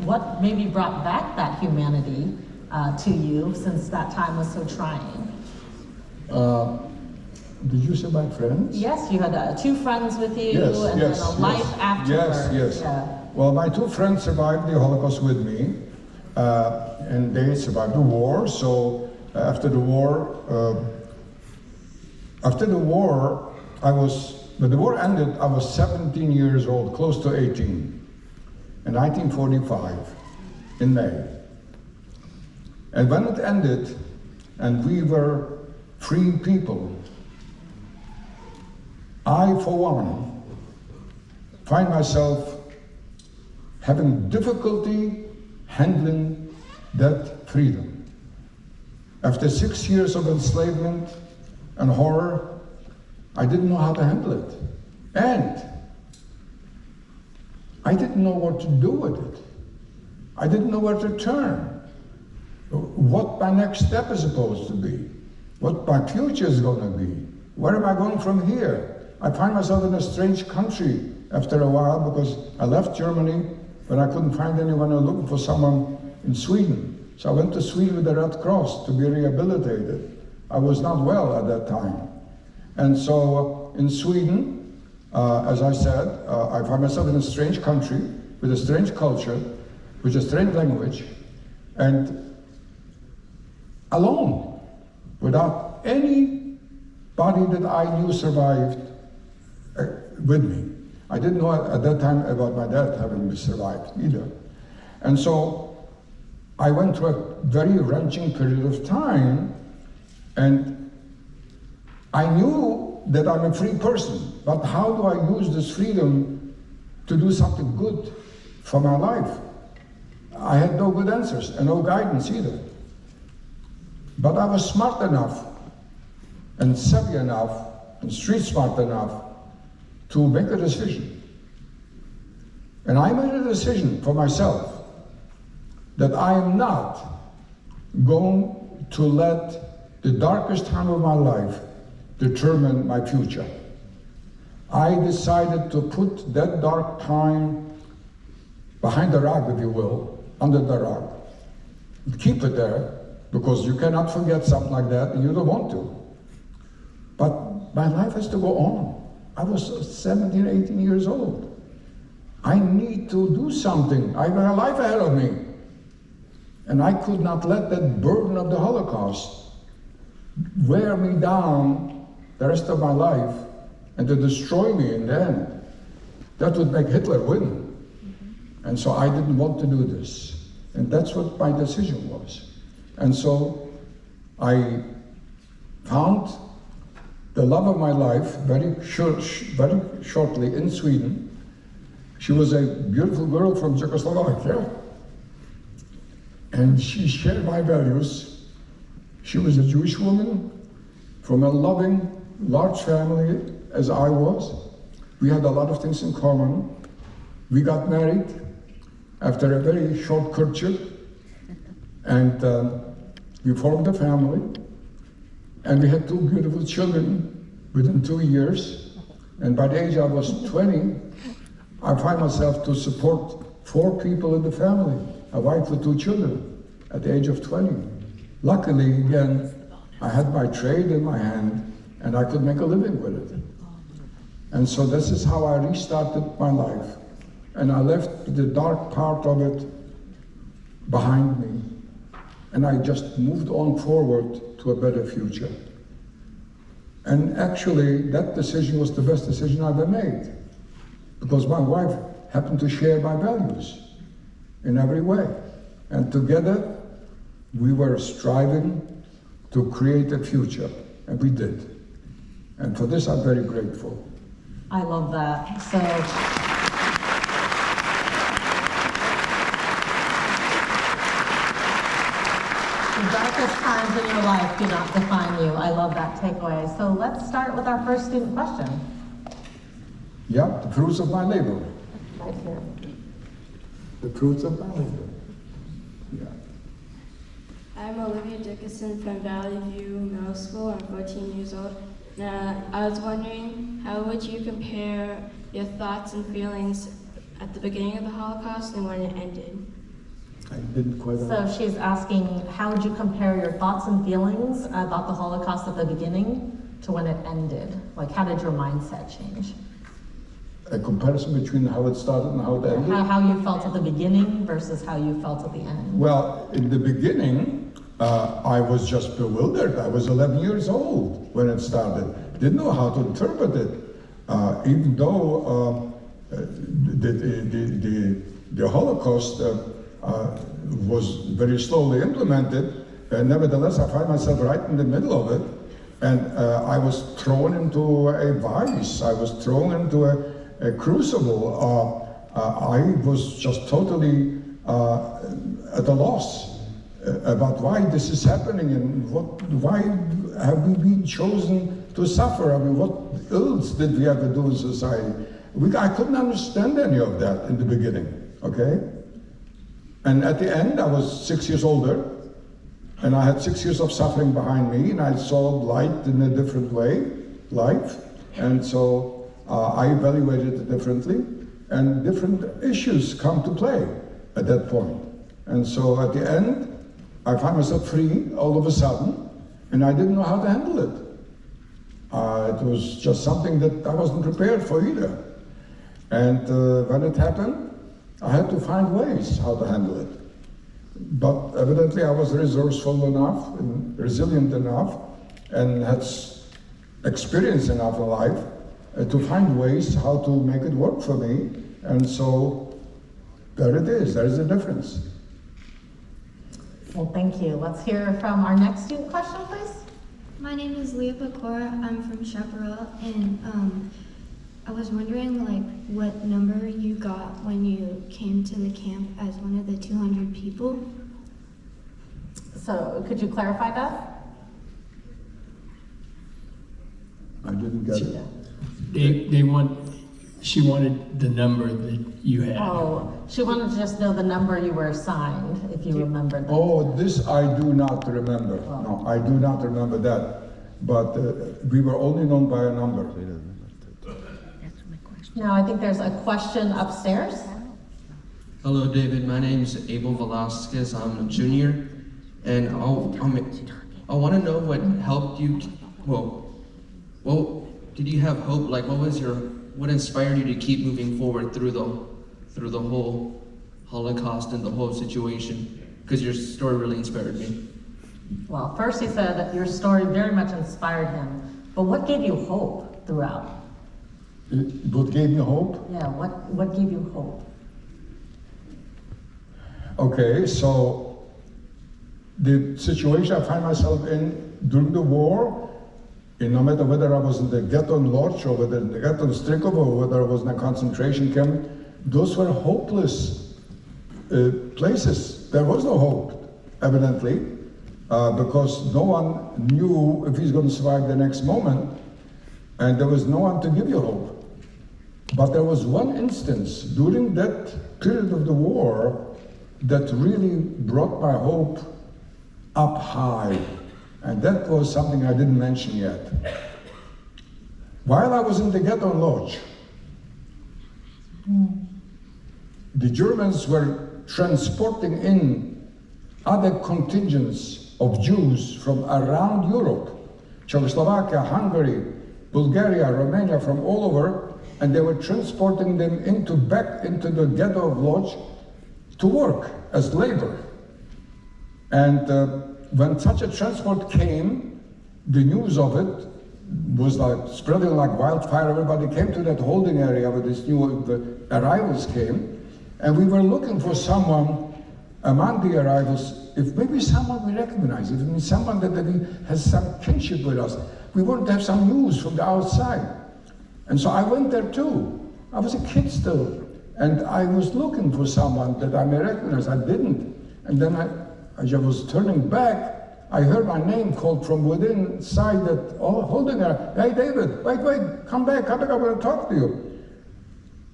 what maybe brought back that humanity to you since that time was so trying. Did you say my friends? Yes, you had 2 friends with you, yes, and yes, then a life afterwards. Yes. Yeah. Well, my 2 friends survived the Holocaust with me, and they survived the war. So after the war, when the war ended, I was 17 years old, close to 18, in 1945, in May. And when it ended, and we were free people, I, for one, find myself having difficulty handling that freedom. After 6 years of enslavement and horror, I didn't know how to handle it. And I didn't know what to do with it. I didn't know where to turn. What my next step is supposed to be. What my future is going to be. Where am I going from here? I find myself in a strange country after a while because I left Germany when I couldn't find anyone. I was looking for someone in Sweden. So I went to Sweden with the Red Cross to be rehabilitated. I was not well at that time. And so in Sweden, as I said, I find myself in a strange country with a strange culture, with a strange language, and alone, without anybody that I knew survived with me. I didn't know at that time about my dad having survived either. And so I went through a very wrenching period of time, and I knew that I'm a free person, but how do I use this freedom to do something good for my life? I had no good answers and no guidance either. But I was smart enough and savvy enough and street smart enough to make a decision. And I made a decision for myself that I am not going to let the darkest time of my life determine my future. I decided to put that dark time behind the rug, if you will, under the rug. keep it there, because you cannot forget something like that, and you don't want to. But my life has to go on. I was 17, 18 years old. I need to do something. I have a life ahead of me. And I could not let that burden of the Holocaust wear me down the rest of my life and to destroy me in the end. That would make Hitler win. And so I didn't want to do this. And that's what my decision was. And so I found the love of my life very shortly in Sweden. She was a beautiful girl from Czechoslovakia, and she shared my values. She was a Jewish woman from a loving, large family as I was. We had a lot of things in common. We got married after a very short courtship, and we formed a family, and we had 2 beautiful children within 2 years. And by the age I was 20, I find myself to support 4 people in the family, a wife with 2 children, at the age of 20. Luckily, again, I had my trade in my hand, and I could make a living with it. And so this is how I restarted my life. And I left the dark part of it behind me. And I just moved on forward to a better future. And actually, that decision was the best decision I ever made, because my wife happened to share my values in every way. And together, we were striving to create a future, and we did. And for this, I'm very grateful. I love that. So, the darkest times in your life do not define you. I love that takeaway. So let's start with our first student question. Yeah, the fruits of my labor. Right here. The fruits of my labor. Yeah. I'm Olivia Dickinson from Valley View Middle School. I'm 14 years old. Now, I was wondering, how would you compare your thoughts and feelings at the beginning of the Holocaust and when it ended? I didn't quite So she's asking, how would you compare your thoughts and feelings about the Holocaust at the beginning to when it ended? Like, how did your mindset change? a comparison between how it started and how it ended. How you felt at the beginning versus how you felt at the end. Well, in the beginning, I was just bewildered. I was 11 years old when it started. Didn't know how to interpret it. Even though the Holocaust was very slowly implemented, nevertheless, I find myself right in the middle of it. And I was thrown into a vice. I was thrown into a crucible. I was just totally at a loss about why this is happening and why have we been chosen to suffer? I mean, what ills did we ever do in society? I couldn't understand any of that in the beginning, okay? And at the end, I was 6 years older, and I had 6 years of suffering behind me, and I saw light in a different way, life, and so I evaluated it differently, and different issues come to play at that point. And so at the end, I found myself free all of a sudden, and I didn't know how to handle it. It was just something that I wasn't prepared for either. And when it happened, I had to find ways how to handle it. But evidently I was resourceful enough and resilient enough and had experience enough in life to find ways how to make it work for me. And so there it is, there is a difference. Well, thank you. Let's hear from our next student question, please. My name is Leah Pecora. I'm from Chaparral, and I was wondering, like, what number you got when you came to the camp as one of the 200 people. So, could you clarify that? I didn't get it. She wanted the number that you had. Oh, she wanted to just know the number you were assigned, if you remembered that. Oh, this I do not remember. No, I do not remember that. But we were only known by a number. Now, I think there's a question upstairs. Hello, David. My name's Abel Velasquez. I'm a junior, and I want to know what helped you. Well, did you have hope? Like, what inspired you to keep moving forward through the whole Holocaust and the whole situation? Because your story really inspired me. Well, first he said that your story very much inspired him, but what gave you hope throughout? What gave me hope? Yeah, what gave you hope? Okay, so the situation I find myself in during the war, no matter whether I was in the ghetto in Lodz or whether in the ghetto in Strykov or whether I was in a concentration camp, those were hopeless places. There was no hope, evidently, because no one knew if he's going to survive the next moment, and there was no one to give you hope. But there was one instance during that period of the war that really brought my hope up high, and that was something I didn't mention yet. While I was in the ghetto in Lodz, the Germans were transporting in other contingents of Jews from around Europe, Czechoslovakia, Hungary, Bulgaria, Romania, from all over, and they were transporting them back into the ghetto of Lodz to work as labor. And when such a transport came, the news of it was like spreading like wildfire. Everybody came to that holding area where these new arrivals came, and we were looking for someone among the arrivals, if maybe someone we recognize, if maybe someone that has some kinship with us. We wanted to have some news from the outside. And so I went there too. I was a kid still. And I was looking for someone that I may recognize. I didn't. And then as I was turning back, I heard my name called from within inside that holding her. Hey, David, wait, come back, I want to talk to you.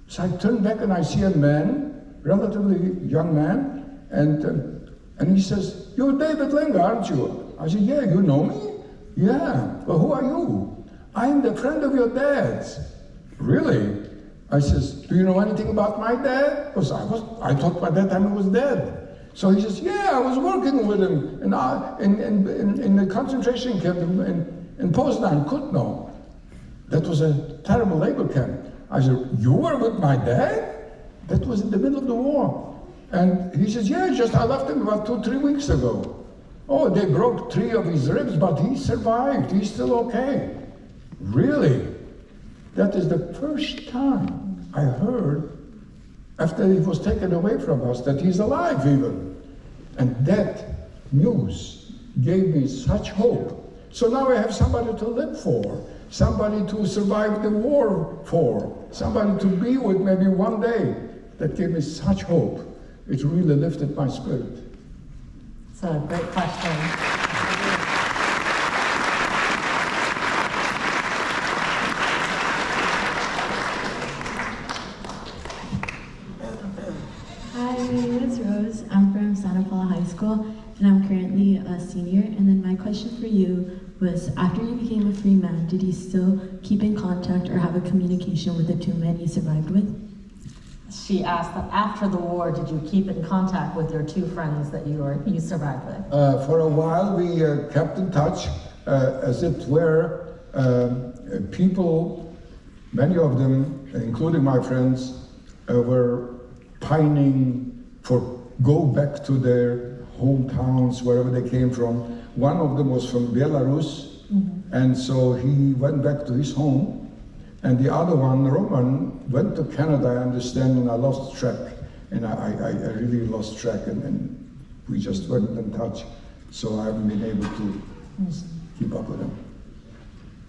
So I turned back and I see a man, relatively young man, and he says, "You're David Lenga, aren't you?" I said, "Yeah, you know me?" "Yeah." "Well, who are you?" "I'm the friend of your dad's." "Really?" I says, "Do you know anything about my dad?" Because I thought by that time he was dead. So he says, "Yeah, I was working with him in the concentration camp in Poznan, Kutno. That was a terrible labor camp." I said, "You were with my dad?" That was in the middle of the war. And he says, "Yeah, I left him about 2-3 weeks ago." "Oh, they broke 3 of his ribs, but he survived. He's still okay." "Really?" That is the first time I heard, after he was taken away from us, that he's alive even. And that news gave me such hope. So now I have somebody to live for, somebody to survive the war for, somebody to be with maybe one day. That gave me such hope. It really lifted my spirit. It's a great question. Hi, my name is Rose. I'm from Santa Paula High School, and I'm currently a senior. And then my question for you was, after you became a free man, did you still keep in contact or have a communication with the 2 men you survived with? She asked that after the war, did you keep in contact with your 2 friends that you survived with? For a while, we kept in touch, as it were. People, many of them, including my friends, were pining for go back to their hometowns, wherever they came from. One of them was from Belarus, and so he went back to his home. And the other one, Roman, went to Canada, I understand, and I lost track. And I really lost track, and we just weren't in touch. So I haven't been able to keep up with him.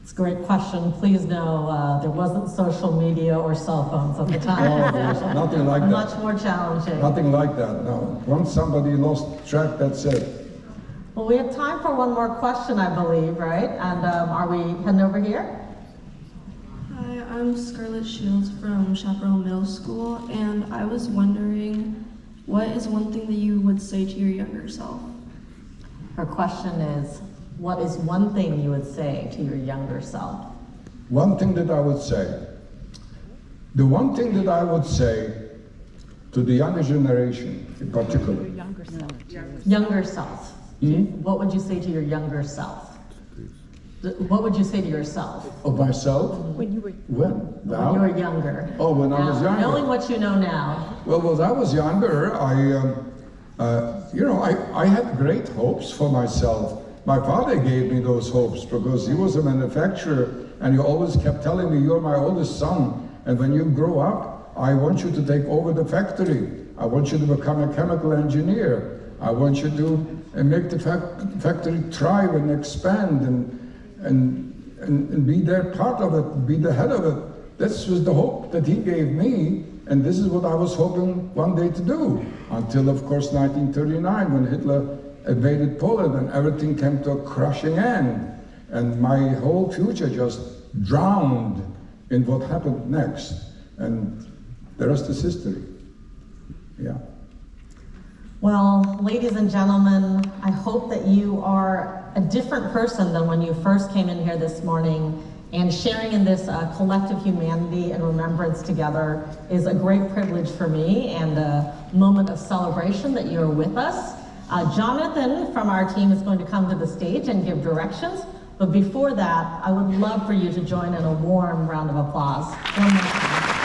It's a great question. Please know there wasn't social media or cell phones at the time. No, there was nothing like that. Much more challenging. Nothing like that, no. Once somebody lost track, that's it. Well, we have time for one more question, I believe, right? And are we heading over here? Hi, I'm Scarlett Shields from Chaparral Middle School, and I was wondering, what is one thing that you would say to your younger self? Her question is, what is one thing you would say to your younger self? One thing that I would say. The one thing that I would say to the younger generation in particular. Younger self. Hmm? What would you say to your younger self? What would you say to yourself Of myself? when you were Now? younger? Oh, when I was Now, younger. knowing what you know now, Well, when I was younger, I had great hopes for myself. My father gave me those hopes because he was a manufacturer, and he always kept telling me, "You're my oldest son, and when you grow up, I want you to take over the factory. I want you to become a chemical engineer. I want you to make the factory thrive and expand and be there part of it, be the head of it." This was the hope that he gave me, and this is what I was hoping one day to do. Until, of course, 1939, when Hitler invaded Poland and everything came to a crushing end. And my whole future just drowned in what happened next. And the rest is history. Yeah. well, ladies and gentlemen, I hope that you are a different person than when you first came in here this morning. And sharing in this collective humanity and remembrance together is a great privilege for me and a moment of celebration that you're with us. Jonathan from our team is going to come to the stage and give directions. But before that, I would love for you to join in a warm round of applause. One more time.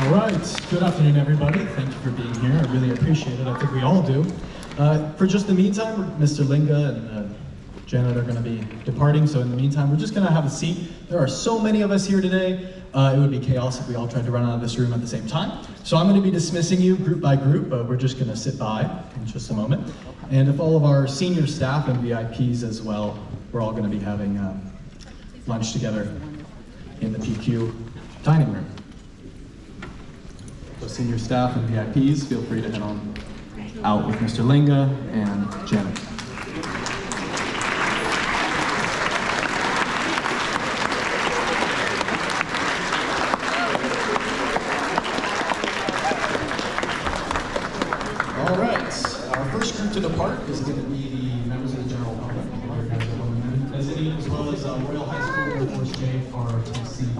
All right, good afternoon, everybody. Thank you for being here. I really appreciate it. I think we all do. For just the meantime, Mr. Lenga and Janet are going to be departing, so in the meantime, we're just going to have a seat. There are so many of us here today. It would be chaos if we all tried to run out of this room at the same time. So I'm going to be dismissing you group by group, but we're just going to sit by in just a moment. And if all of our senior staff and VIPs as well, we're all going to be having lunch together in the PQ dining room. So senior staff and VIPs, feel free to head on out with Mr. Lenga and Janet. All right, our first group to depart is going to be the members of the general public, as well as Royal High School Air Force J for ROTC.